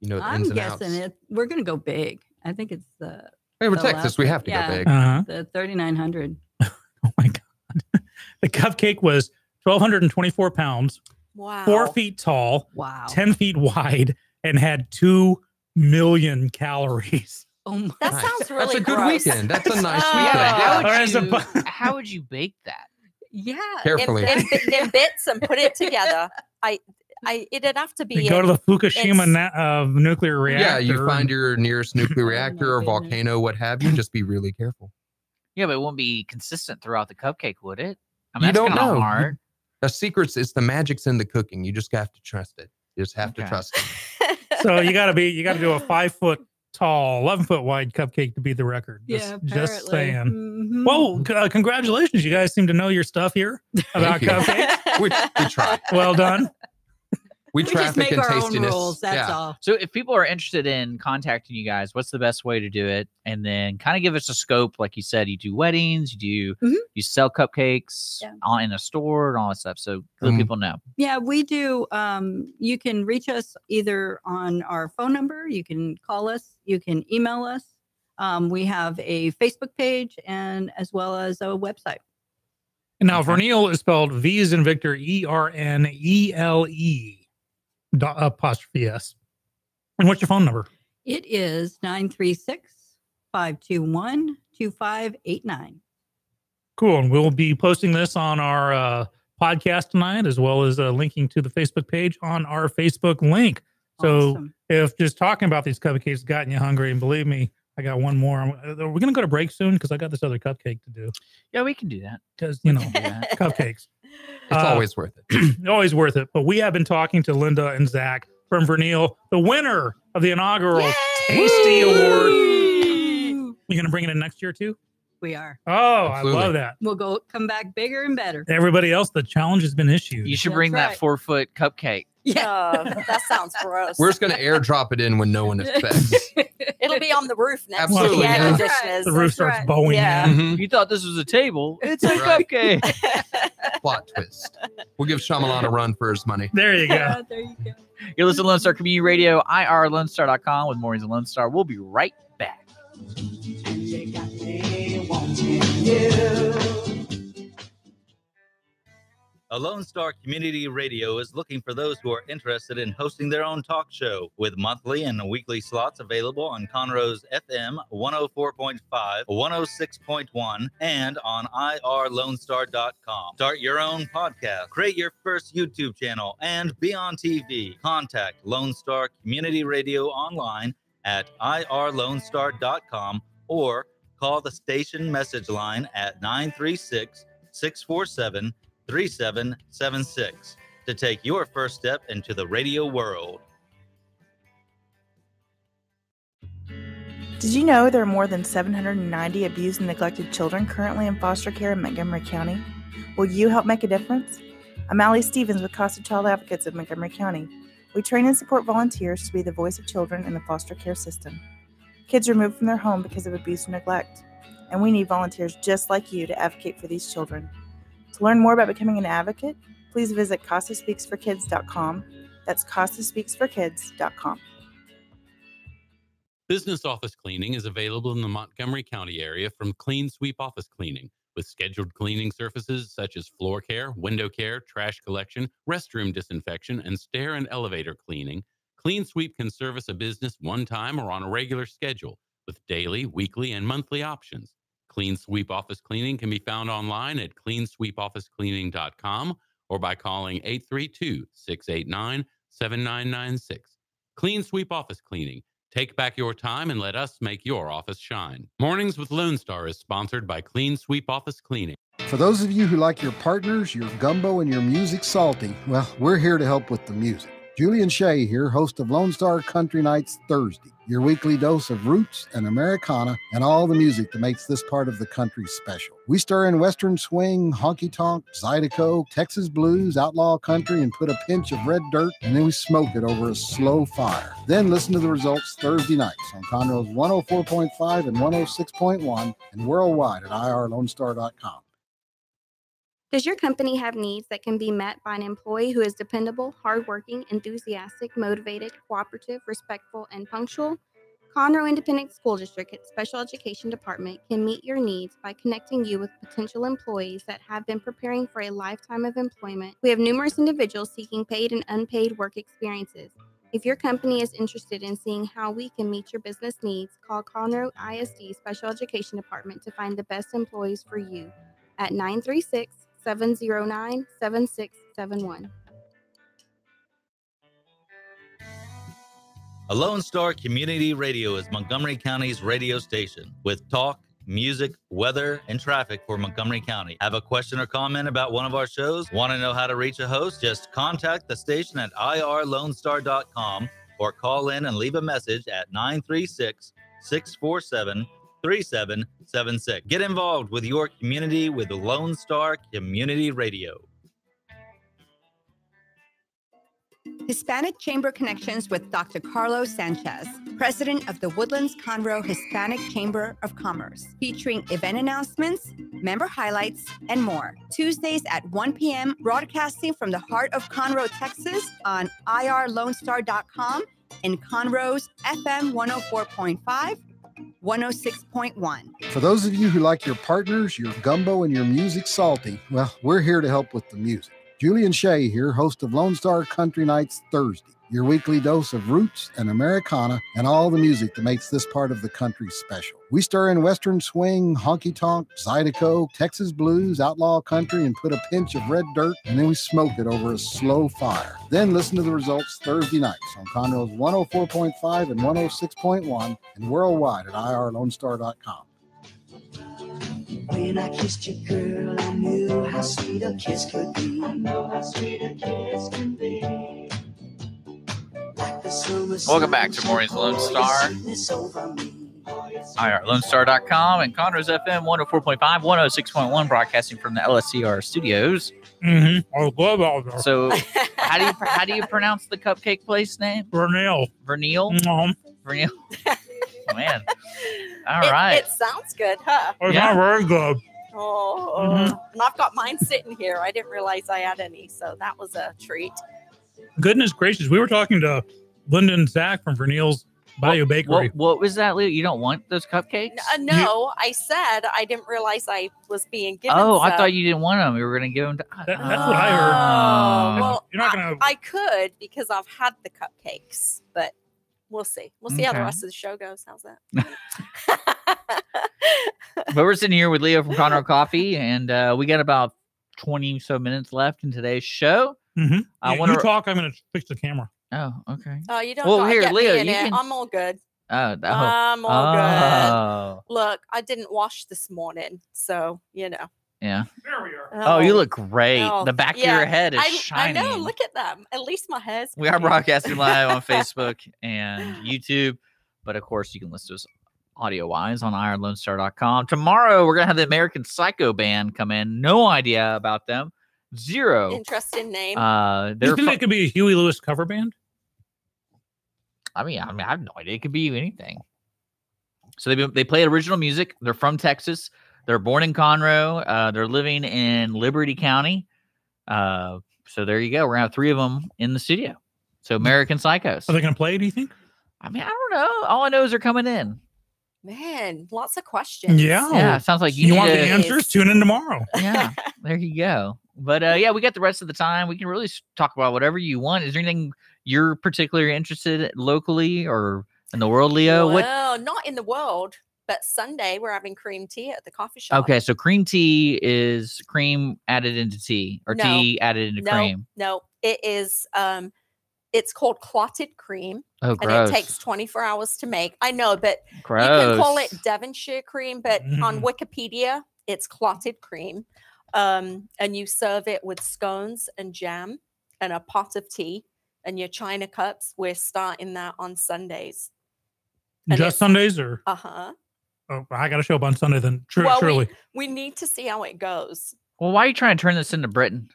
You know the I'm ins and outs. guessing we're going to go big. I think it's the. Hey, we're the Texas. last We one. have to go big. Uh-huh. The 3,900. Oh my God. The cupcake was 1,224 pounds, Wow. 4 feet tall, Wow. 10 feet wide, and had 2 million calories. Oh my. That Nice. sounds really That's a good gross. weekend. That's a nice Yeah, weekend. Or as a how would you bake that? Yeah. Carefully. In bits and put it together. It'd have to be. You go to the Fukushima it's- nuclear reactor. Yeah, you find your nearest nuclear reactor or goodness. volcano, what have you. Just be really careful. Yeah, but it won't be consistent throughout the cupcake, would it? I You that's don't kinda know. hard. The secret's it's the magic's in the cooking. You just have to trust it. You just have to Okay. trust it. So you got to do a 5 foot tall, 11 foot wide cupcake to beat the record. Yeah, Just apparently. saying. Mhm. Well, congratulations. You guys seem to know your stuff here about Thank you. cupcakes. We try. Well done. We just traffic make in our own tastiness. rules. That's all. So if people are interested in contacting you guys, what's the best way to do it? And then kind of give us a scope. Like you said, you do weddings, you sell cupcakes in a store and all that stuff. So let people know. Yeah, we do. You can reach us either on our phone number. You can call us. You can email us. We have a Facebook page and as well as a website. And now Vernele is spelled V as in Victor, ERNELE apostrophe S. And what's your phone number? It is 936-521-2589. Cool. And we'll be posting this on our podcast tonight, as well as linking to the Facebook page on our Facebook link. So Awesome. if just talking about these cupcakes gotten you hungry, and believe me, I got one more. We're going to go to break soon because I got this other cupcake to do. Yeah, we can do that. Because, cupcakes. It's always worth it. Always worth it. But we have been talking to Linda and Zach from Vernele, the winner of the inaugural Tasty Award. You going to bring it in next year too? We are. Oh, Absolutely. I love that. We'll come back bigger and better. Everybody else, the challenge has been issued. You should bring that 4-foot cupcake. Yeah, that sounds gross. We're just going to airdrop it in when no one expects. It'll be on the roof next Absolutely, to the yeah. air That's conditioners. The roof starts bowing Yeah. in. You thought this was a table. It's a Right. cupcake. Plot twist. We'll give Shyamalan a run for his money. There you go. There you go. You're listening to Lone Star Community Radio, irlonestar.com with Mornings of Lone Star. We'll be right back. A Lone Star Community Radio is looking for those who are interested in hosting their own talk show with monthly and weekly slots available on Conroe's FM 104.5, 106.1, and on irlonestar.com. Start your own podcast, create your first YouTube channel, and be on TV. Contact Lone Star Community Radio online at irlonestar.com or call the station message line at 936-647-3776 to take your first step into the radio world. Did you know there are more than 790 abused and neglected children currently in foster care in Montgomery County? Will you help make a difference? I'm Allie Stevens with Casa Child Advocates of Montgomery County. We train and support volunteers to be the voice of children in the foster care system. Kids removed from their home because of abuse and neglect, and we need volunteers just like you to advocate for these children. To learn more about becoming an advocate, please visit CasaSpeaksForKids.com. That's CasaSpeaksForKids.com. Business office cleaning is available in the Montgomery County area from Clean Sweep Office Cleaning, with scheduled cleaning services such as floor care, window care, trash collection, restroom disinfection, and stair and elevator cleaning. Clean Sweep can service a business one time or on a regular schedule with daily, weekly, and monthly options. Clean Sweep Office Cleaning can be found online at cleansweepofficecleaning.com or by calling 832-689-7996. Clean Sweep Office Cleaning. Take back your time and let us make your office shine. Mornings with Lone Star is sponsored by Clean Sweep Office Cleaning. For those of you who like your partners, your gumbo, and your music salty, well, we're here to help with the music. Julian Shea here, host of Lone Star Country Nights Thursday, your weekly dose of roots and Americana and all the music that makes this part of the country special. We stir in Western swing, honky-tonk, Zydeco, Texas blues, outlaw country, and put a pinch of red dirt, and then we smoke it over a slow fire. Then listen to the results Thursday nights on Conroe's 104.5 and 106.1 and worldwide at irlonestar.com. Does your company have needs that can be met by an employee who is dependable, hardworking, enthusiastic, motivated, cooperative, respectful, and punctual? Conroe Independent School District Special Education Department can meet your needs by connecting you with potential employees that have been preparing for a lifetime of employment. We have numerous individuals seeking paid and unpaid work experiences. If your company is interested in seeing how we can meet your business needs, call Conroe ISD Special Education Department to find the best employees for you at 936-709-7671. A Lone Star Community Radio is Montgomery County's radio station with talk, music, weather, and traffic for Montgomery County. Have a question or comment about one of our shows? Want to know how to reach a host? Just contact the station at irlonestar.com or call in and leave a message at 936-647-3776. Get involved with your community with Lone Star Community Radio. Hispanic Chamber Connections with Dr. Carlos Sanchez, president of the Woodlands Conroe Hispanic Chamber of Commerce, featuring event announcements, member highlights, and more. Tuesdays at 1 p.m., broadcasting from the heart of Conroe, Texas on irlonestar.com and Conroe's FM 104.5, 106.1. For those of you who like your partners, your gumbo, and your music salty, well, we're here to help with the music. Julian Shea here, host of Lone Star Country Nights Thursday, your weekly dose of roots and Americana and all the music that makes this part of the country special. We stir in Western swing, honky-tonk, Zydeco, Texas blues, outlaw country, and put a pinch of red dirt, and then we smoke it over a slow fire. Then listen to the results Thursday nights on Conroe's 104.5 and 106.1 and worldwide at irlonestar.com. When I kissed you, girl, I knew how sweet a kiss could be. I know how sweet a kiss can be. Welcome back to Mornings Lone Star. IRLoneStar.com and Conroe's FM 104.5, 106.1, broadcasting from the LSCR studios. Mm-hmm. I love all that. So, how do you pronounce the cupcake place name? Vernele. Vernele? Vernele. Man. All It- right. It sounds good, huh? It's not very good. Oh, Mhm. and I've got mine sitting here. I didn't realize I had any, so that was a treat. Goodness gracious. We were talking to Linda and Zach from Vernele's Bayou Bakery. What was that, Lou? You don't want those cupcakes? No, I said I didn't realize I was being given. Oh, I some. thought you didn't want them. You were going to give them to That's what I heard. Well, You're not gonna. I could because I've had the cupcakes, but we'll see. We'll see how the Okay. rest of the show goes. How's that? But we're sitting here with Leo from Conroe Coffee, and we got about 20 so minutes left in today's show. Mm-hmm. I You want to talk. I'm going to fix the camera. Oh, okay. Oh, you don't. Well, gotta here, get Leo, me in you it. can- I'm all good. Oh, I'm all good. Oh. Look, I didn't wash this morning, so you know. Yeah. There we are. Oh, you look great. Oh, the back yeah. of your head is I shining. know. Look at them. At least my hair's. We are clean. broadcasting live on Facebook and YouTube, but of course you can listen to us audio wise on IronLoneStar.com. Tomorrow we're gonna have the American Psycho Band come in. No idea about them. Zero. Interesting name. Do you They're. think it could be a Huey Lewis cover band? I mean, I have no idea. It could be anything. So they play original music. They're from Texas. They're born in Conroe. They're living in Liberty County. So there you go. We're gonna have 3 of them in the studio. So American Psychos. Are they going to play? Do you think? I mean, I don't know. All I know is they're coming in. Man, lots of questions. Yeah, sounds like you need want the to- answers. Tune in tomorrow. Yeah, there you go. But yeah, we got the rest of the time. We can really talk about whatever you want. Is there anything you're particularly interested in locally or in the world, Leo? Well, not in the world, but Sunday we're having cream tea at the coffee shop. Okay, so cream tea is cream added into tea or No. tea added into cream. No, it is. It's called clotted cream. Oh, And gross. it takes 24 hours to make. I know, but you can call it Gross. Devonshire cream, but on Wikipedia, it's clotted cream. And you serve it with scones and jam and a pot of tea and your china cups. We're starting that on Sundays. And Just Sundays or? Uh-huh. Oh, I got to show up on Sunday then. Well, Surely. we need to see how it goes. Well, why are you trying to turn this into Britain?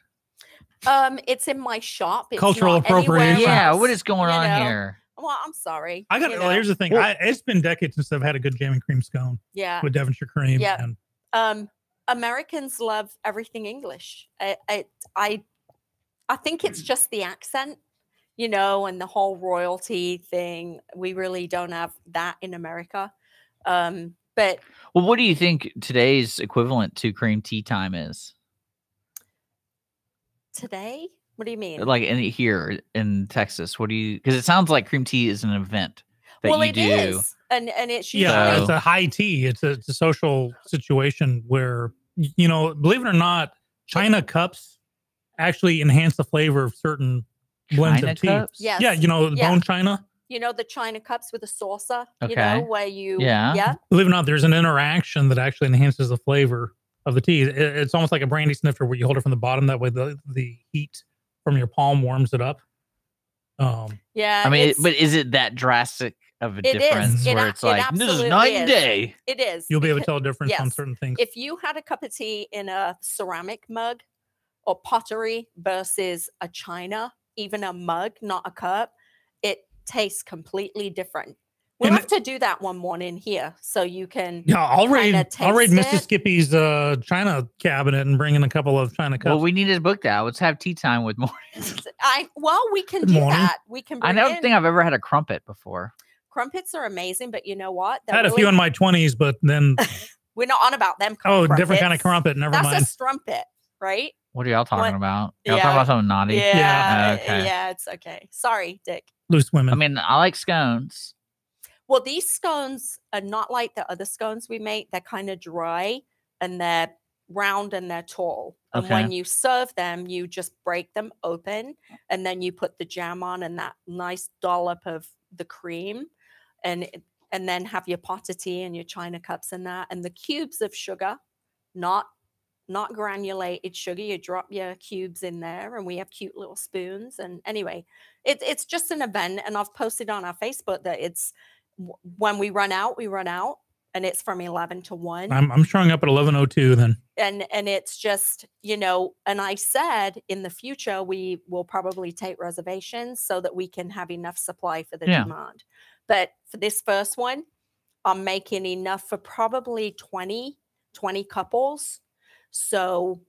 It's in my shop. It's Cultural not anywhere appropriation. Yeah, else, what is going you on know? here? Well, I'm sorry. I got. you Well, know. here's the thing. It's been decades since I've had a good jam and cream scone. Yeah. With Devonshire cream. Yeah. And Americans love everything English. I think it's just the accent, you know, and the whole royalty thing. We really don't have that in America. But Well, what do you think today's equivalent to cream tea time is? today, what do you mean? Like here in Texas, what do you? Because it sounds like cream tea is an event that well, you it do. is, and it's usually yeah, it's a high tea. It's a social situation where, you know, believe it or not, China cups actually enhance the flavor of certain blends China of tea. cups? Yes. Yeah, you know, the Yeah. bone china. You know, the china cups with a saucer, you Okay. know, where you, Yeah. Believe it or not, there's an interaction that actually enhances the flavor of the tea. It's almost like a brandy snifter where you hold it from the bottom. That way the heat from your palm warms it up. Yeah. I mean, it's- but is it that drastic of a It is. difference It where a- it's it like this is absolutely night and is. day? It is. You'll be able to because- tell a difference on yes. certain things. If you had a cup of tea in a ceramic mug or pottery versus a china, even a mug, not a cup, it tastes completely different. We'll And have to do that one morning here so you can. Yeah, I'll raid taste it. Mississippi's China cabinet and bring in a couple of China cups. Well, we need to book that. Let's have tea time with more. We can Good do morning. that. We can. I Bring don't in- think I've ever had a crumpet before. Crumpets are amazing, but you know what? I had a few in my 20s, but then We're not on about them. oh, different kind of crumpets. crumpet. Never That's mind. a strumpet, right? What are y'all talking What- about? Y'all Yeah. talking about something naughty? Yeah, Okay. yeah, it's okay. Sorry, Dick. Loose women. I mean, I like scones. Well, these scones are not like the other scones we make. They're kind of dry and they're round and they're tall. And when Okay. you serve them, you just break them open and then you put the jam on and that nice dollop of the cream and then have your pot of tea and your china cups and that and the cubes of sugar, not granulated sugar. You drop your cubes in there and we have cute little spoons. And anyway, it's just an event. And I've posted on our Facebook that it's when we run out, we run out. and it's from 11 to 1. I'm showing up at 11:02 then. And it's just, you know, and I said in the future we will probably take reservations so that we can have enough supply for the demand. But for this first one, I'm making enough for probably 20 couples. So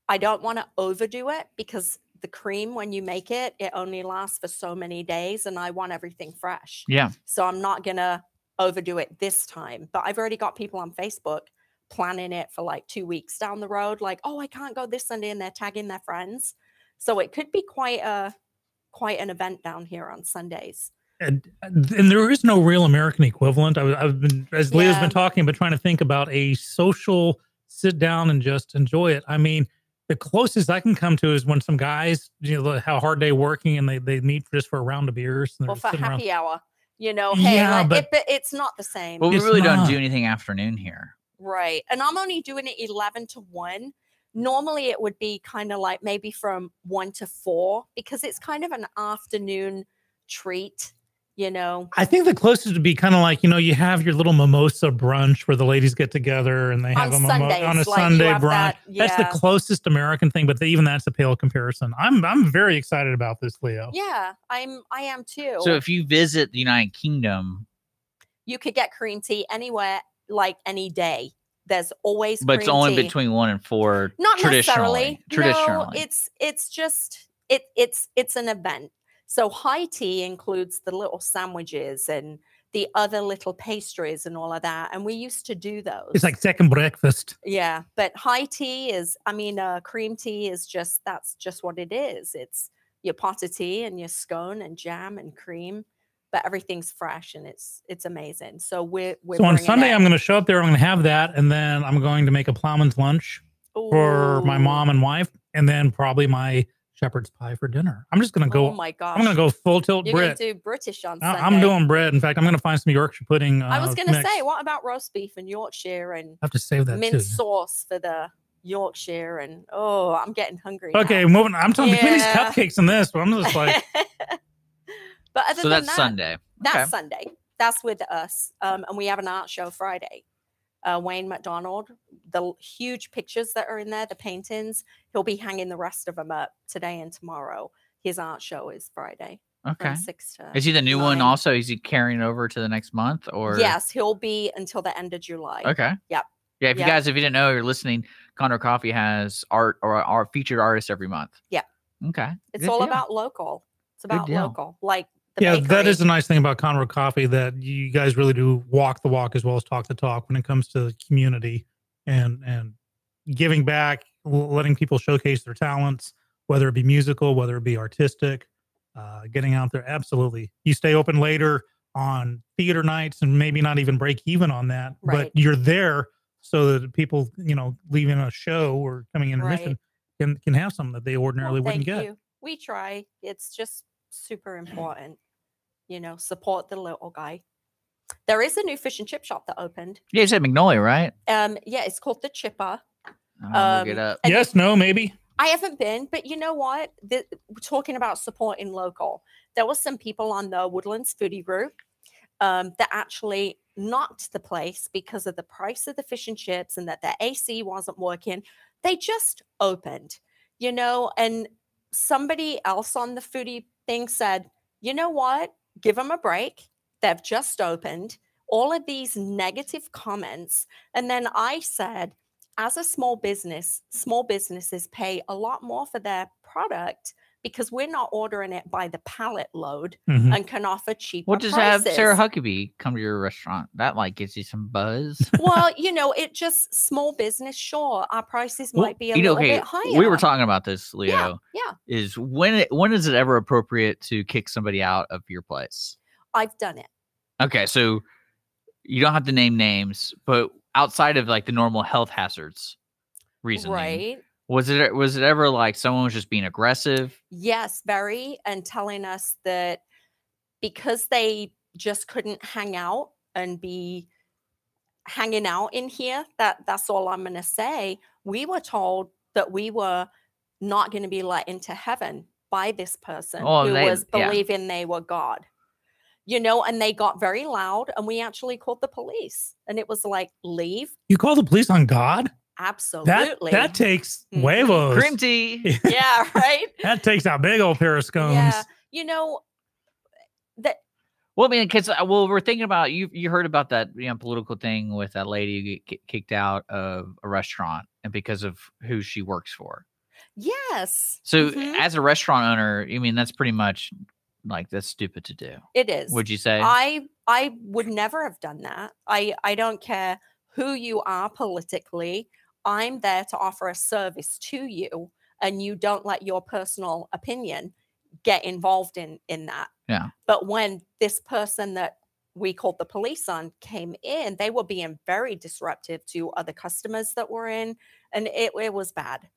I don't want to overdo it because the cream, when you make it, it only lasts for so many days and I want everything fresh. Yeah. So I'm not going to overdo it this time. But I've already got people on Facebook planning it for like 2 weeks down the road. Like, oh, I can't go this Sunday, and they're tagging their friends. So it could be quite an event down here on Sundays. And there is no real American equivalent. I've been, as Leah's been talking, but trying to think about a social sit down and just enjoy it. I mean, the closest I can come to is when some guys, you know, how hard they working and they meet just for a round of beers. And Well, for happy around. hour, you know, hey, Yeah, like, but it's not the same. Well, we really don't do anything afternoon here. Right. And I'm only doing it 11 to 1. Normally it would be kind of like maybe from 1 to 4 because it's kind of an afternoon treat, you know. I think the closest would be kind of like, you know, you have your little mimosa brunch where the ladies get together and they have On a Sundays, on a like, Sunday you have brunch. that, That's the yeah. closest American thing, but even that's a pale comparison. I'm very excited about this, Leo. Yeah, I am too. So if you visit the United Kingdom, you could get cream tea anywhere, like any day. There's always but it's cream only tea. between 1 and 4. Not necessarily. Traditionally. No, it's just it's an event. So high tea includes the little sandwiches and the other little pastries and all of that. And we used to do those. It's like second breakfast. Yeah, but high tea is, cream tea is that's just what it is. It's your pot of tea and your scone and jam and cream, but everything's fresh and it's amazing. So we're So on bringing Sunday, it. I'm going to show up there. I'm going to have that. And then I'm going to make a plowman's lunch for my mom and wife. And then probably my shepherd's pie for dinner. I'm just going to go. Oh my gosh. I'm going to go full tilt You're Brit. going to do British on Sunday. I'm doing bread. In fact, I'm going to find some Yorkshire pudding. I was going to mix. say, what about roast beef and Yorkshire and I have to save that mint too. sauce for the Yorkshire? And I'm getting hungry. Okay, now. moving. I'm talking between these Yeah. cupcakes and this. I'm just like, But other So than that's that, Sunday. That's Okay. Sunday. That's with us. And we have an art show Friday. Wayne McDonald, the huge pictures that are in there, the paintings, he'll be hanging the rest of them up today and tomorrow. His art show is Friday. Okay. From 6 to Is he the new one 9. also? Is he carrying over to the next month or? Yes, he'll be until the end of July. Okay. Yep. Yeah. If you Yep. guys, if you didn't know, you're listening, Conroe Coffee has art or our featured artists every month. Yeah. Okay. It's Good all deal. about local. It's about deal. local. Like the yeah, bakery. that is the nice thing about Conroe Coffee, that you guys really do walk the walk as well as talk the talk when it comes to the community and giving back, letting people showcase their talents, whether it be musical, whether it be artistic, getting out there. Absolutely. You stay open later on theater nights and maybe not even break even on that, Right. but you're there so that people, you know, leaving a show or coming in Right. intermission can have something that they ordinarily Well, wouldn't thank get. you. We try. It's just super important. You know, support the little guy. There is a new fish and chip shop that opened. Yeah, you said Magnolia, right? Yeah, it's called the Chipper. I'll look it up. and Yes, no, maybe. I haven't been, but you know what? We're talking about supporting local. There were some people on the Woodlands foodie group that actually knocked the place because of the price of the fish and chips and that their AC wasn't working. They just opened, you know, and somebody else on the foodie thing said, you know what? Give them a break. They've just opened. All of these negative comments. And then I said, as a small business, small businesses pay a lot more for their product because we're not ordering it by the pallet load Mhm. and can offer cheaper We'll just prices. have Sarah Huckabee come to your restaurant. That like gives you some buzz. Well, you know, it just small business. Sure, our prices Well, might be a you know, little okay, bit higher. we were talking about this, Leo. Yeah, Is when is it ever appropriate to kick somebody out of your place? I've done it. Okay, so you don't have to name names, but outside of like the normal health hazards reasoning, Right. was it ever like someone was just being aggressive? Yes, very, and telling us that because they just couldn't hang out and be hanging out in here, that's all I'm going to say. We were told that we were not going to be let into heaven by this person Oh, who they- was yeah. believing they were God. you know, and they got very loud, and we actually called the police, and it was like, leave. You call the police on God? Absolutely. That takes huevos. Cream tea. Yeah, right. That takes a big old pair of scones. Yeah, you know that. Well, I mean, because we're thinking about you heard about that political thing with that lady who get kicked out of a restaurant and because of who she works for. Yes. So as a restaurant owner, I mean, that's pretty much like that's stupid to do. It is. Would you say? I would never have done that. I don't care who you are politically. I'm there to offer a service to you, and you don't let your personal opinion get involved in that. Yeah. But when this person that we called the police on came in, they were being very disruptive to other customers that were in, and it was bad.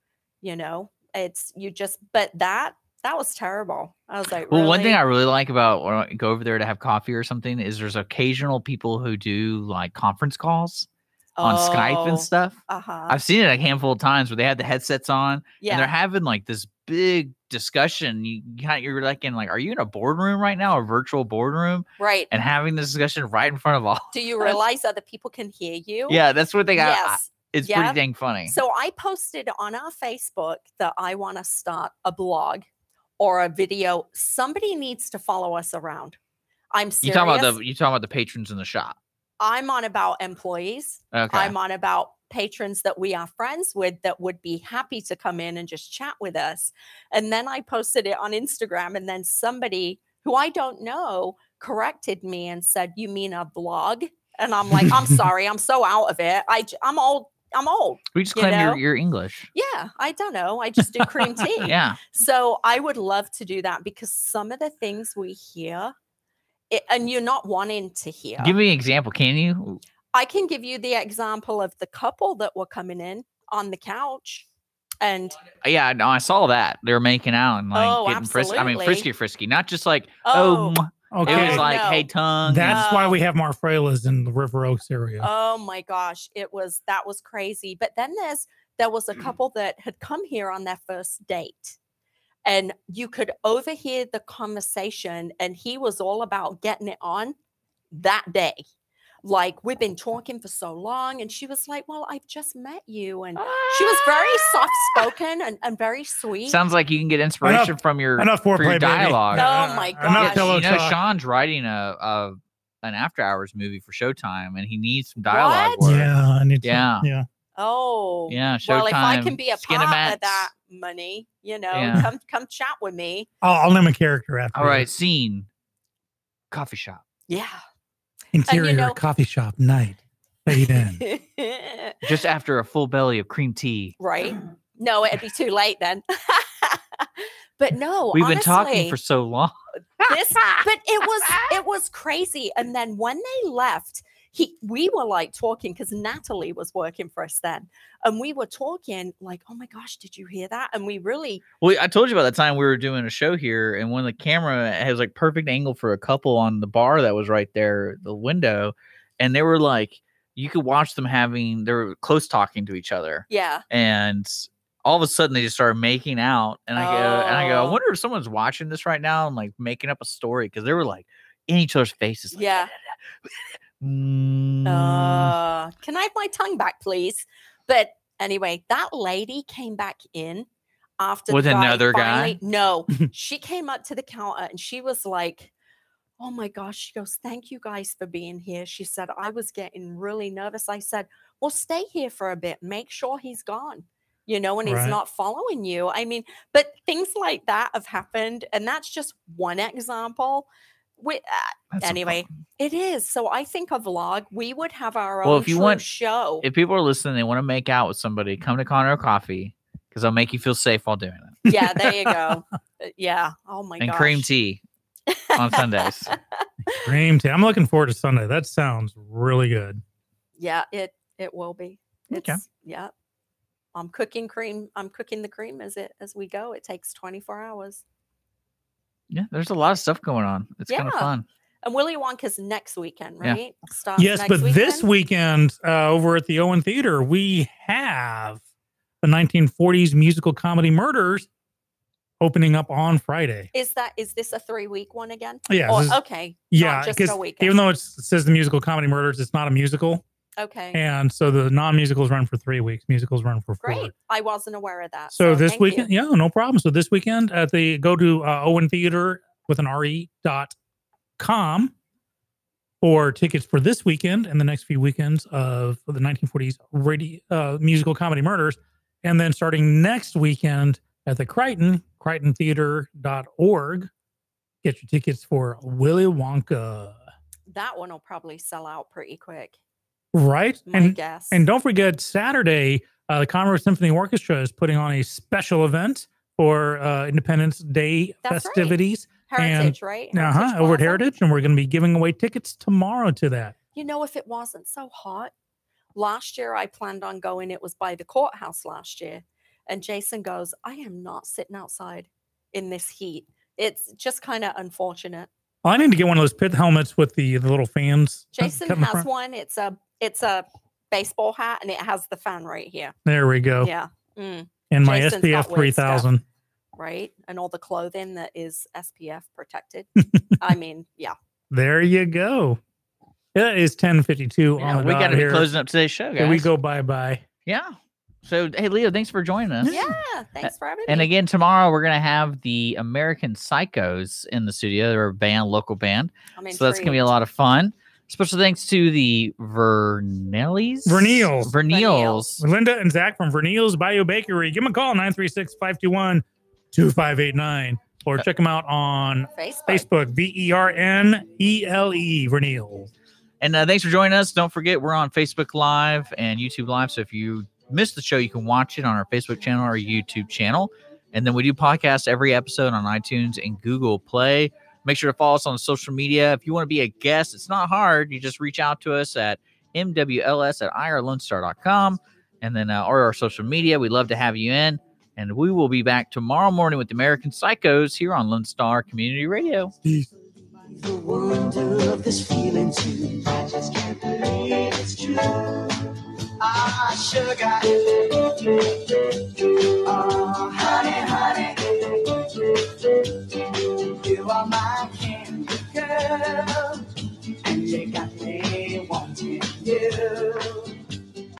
You know, but that was terrible. I was like, well, really? one thing I really like about when I go over there to have coffee or something is there's occasional people who do like conference calls on Skype and stuff. I've seen it a handful of times where they had the headsets on and they're having like this big discussion. You're like are you in a boardroom right now, a virtual boardroom? Right. And having this discussion right in front of all. Do you realize other people can hear you? Yeah, that's what they got. Yes. It's pretty dang funny. So I posted on our Facebook that I want to start a blog or a video. Somebody needs to follow us around. I'm serious. You talking about the patrons in the shop. I'm on about employees. Okay. I'm on about patrons that we are friends with that would be happy to come in and just chat with us. And then I posted it on Instagram, and then somebody who I don't know corrected me and said, "You mean a blog?" And I'm like, "I'm sorry, I'm so out of it. I'm old. We just claim you're English. Yeah, I don't know. I just do cream tea. Yeah. So I would love to do that because some of the things we hear, and you're not wanting to hear. Give me an example, can you? I can give you the example of the couple that were coming in on the couch. And yeah, no, I saw that. They were making out and like getting frisky. I mean, frisky. Not just like, Okay. It was like, hey, tongue. That's why we have Marfrelas in the River Oaks area. Oh my gosh, that was crazy. But then there was a couple that had come here on their first date, and you could overhear the conversation, and he was all about getting it on that day. Like, we've been talking for so long, and she was like, "Well, I've just met you," and she was very soft-spoken and very sweet. Sounds like you can get inspiration from your dialogue. Oh my gosh! Sean's writing an after hours movie for Showtime, and he needs some dialogue. Work. Yeah, I need. Yeah. Oh. Yeah. Showtime. Well, if I can be a part of that money, come chat with me. I'll name a character after. All right. Scene. Coffee shop. Yeah. Interior coffee shop night. Fade in. Just after a full belly of cream tea. Right. No, it'd be too late then. But no, we've been talking for so long. But it was crazy. And then when they left, we were like talking because Natalie was working for us then, and we were talking like, "Oh my gosh, did you hear that?" And we really I told you about that time we were doing a show here, and when the camera has like perfect angle for a couple on the bar that was right there, the window, and they were like, you could watch them they were close talking to each other. Yeah. And all of a sudden they just started making out, and I go, I wonder if someone's watching this right now and like making up a story because they were like in each other's faces. Like, yeah. Can I have my tongue back, please? But anyway, that lady came back in after with another guy. guy. No, she came up to the counter and she was like, "Oh my gosh!" She goes, "Thank you guys for being here." She said, "I was getting really nervous." I said, "Well, stay here for a bit. Make sure he's gone, and he's not following you." I mean, but things like that have happened, and that's just one example. Anyway, it is. So I think a vlog, we would have our own show. If people are listening, they want to make out with somebody, come to Conroe Coffee because I'll make you feel safe while doing it. Yeah, there you go. Yeah. Oh my gosh. And cream tea on Sundays. Cream tea. I'm looking forward to Sunday. That sounds really good. Yeah, it will be. Okay. Yeah. I'm cooking cream. I'm cooking the cream as we go. It takes 24 hours. Yeah, there's a lot of stuff going on. It's kind of fun. And Willy Wonka's next weekend, right? Yeah. Yes, but this weekend over at the Owen Theater, we have the 1940s musical comedy Murders opening up on Friday. Is this a 3-week one again? Yeah. Okay. Yeah, Not just because a weekend. even though it says the musical Comedy Murders, it's not a musical. Okay. And so the non-musicals run for 3 weeks. Musicals run for 4. Great. I wasn't aware of that. So this thank weekend, you. yeah, no problem. So this weekend go to Owen Theater with an RE.com for tickets for this weekend and the next few weekends of the 1940s musical Comedy Murders. And then starting next weekend at the crichtontheater.org, get your tickets for Willy Wonka. That one will probably sell out pretty quick. Right. My guess. And don't forget, Saturday, the Conroe Symphony Orchestra is putting on a special event for Independence Day festivities. Heritage, right? Heritage over at Heritage. And we're going to be giving away tickets tomorrow to that. You know, if it wasn't so hot, last year I planned on going. It was by the courthouse last year. And Jason goes, I am not sitting outside in this heat. It's just kind of unfortunate. I need to get one of those pit helmets with the little fans. Jason has one. It's a baseball hat, and it has the fan right here. There we go. Yeah. Mm. And my Jason's SPF got weird 3000. stuff, right? And all the clothing that is SPF protected. I mean, yeah. There you go. It is 10:52 on the we dot got to be here. closing up today's show, guys. Here we go bye-bye. Yeah. So, hey, Leo, thanks for joining us. Yeah, thanks for having me. And again, tomorrow we're going to have the American Psychos in the studio. They're a band, local band. So that's going to be a lot of fun. Special thanks to the Verneles. Linda and Zach from Vernele's Bayou Bakery. Give them a call, 936-521-2589. Or check them out on Facebook, Vernele, Vernele. And thanks for joining us. Don't forget, we're on Facebook Live and YouTube Live. So if you missed the show, you can watch it on our Facebook channel or YouTube channel. And then we do podcasts every episode on iTunes and Google Play. Make sure to follow us on social media. If you want to be a guest, it's not hard. You just reach out to us at mwls@irlonestar.com and then or our social media. We'd love to have you in. And we will be back tomorrow morning with the American Psychos here on Lone Star Community Radio. The wonder of this feeling too. I just can't believe it's true. Ah, sugar. Oh, honey, honey.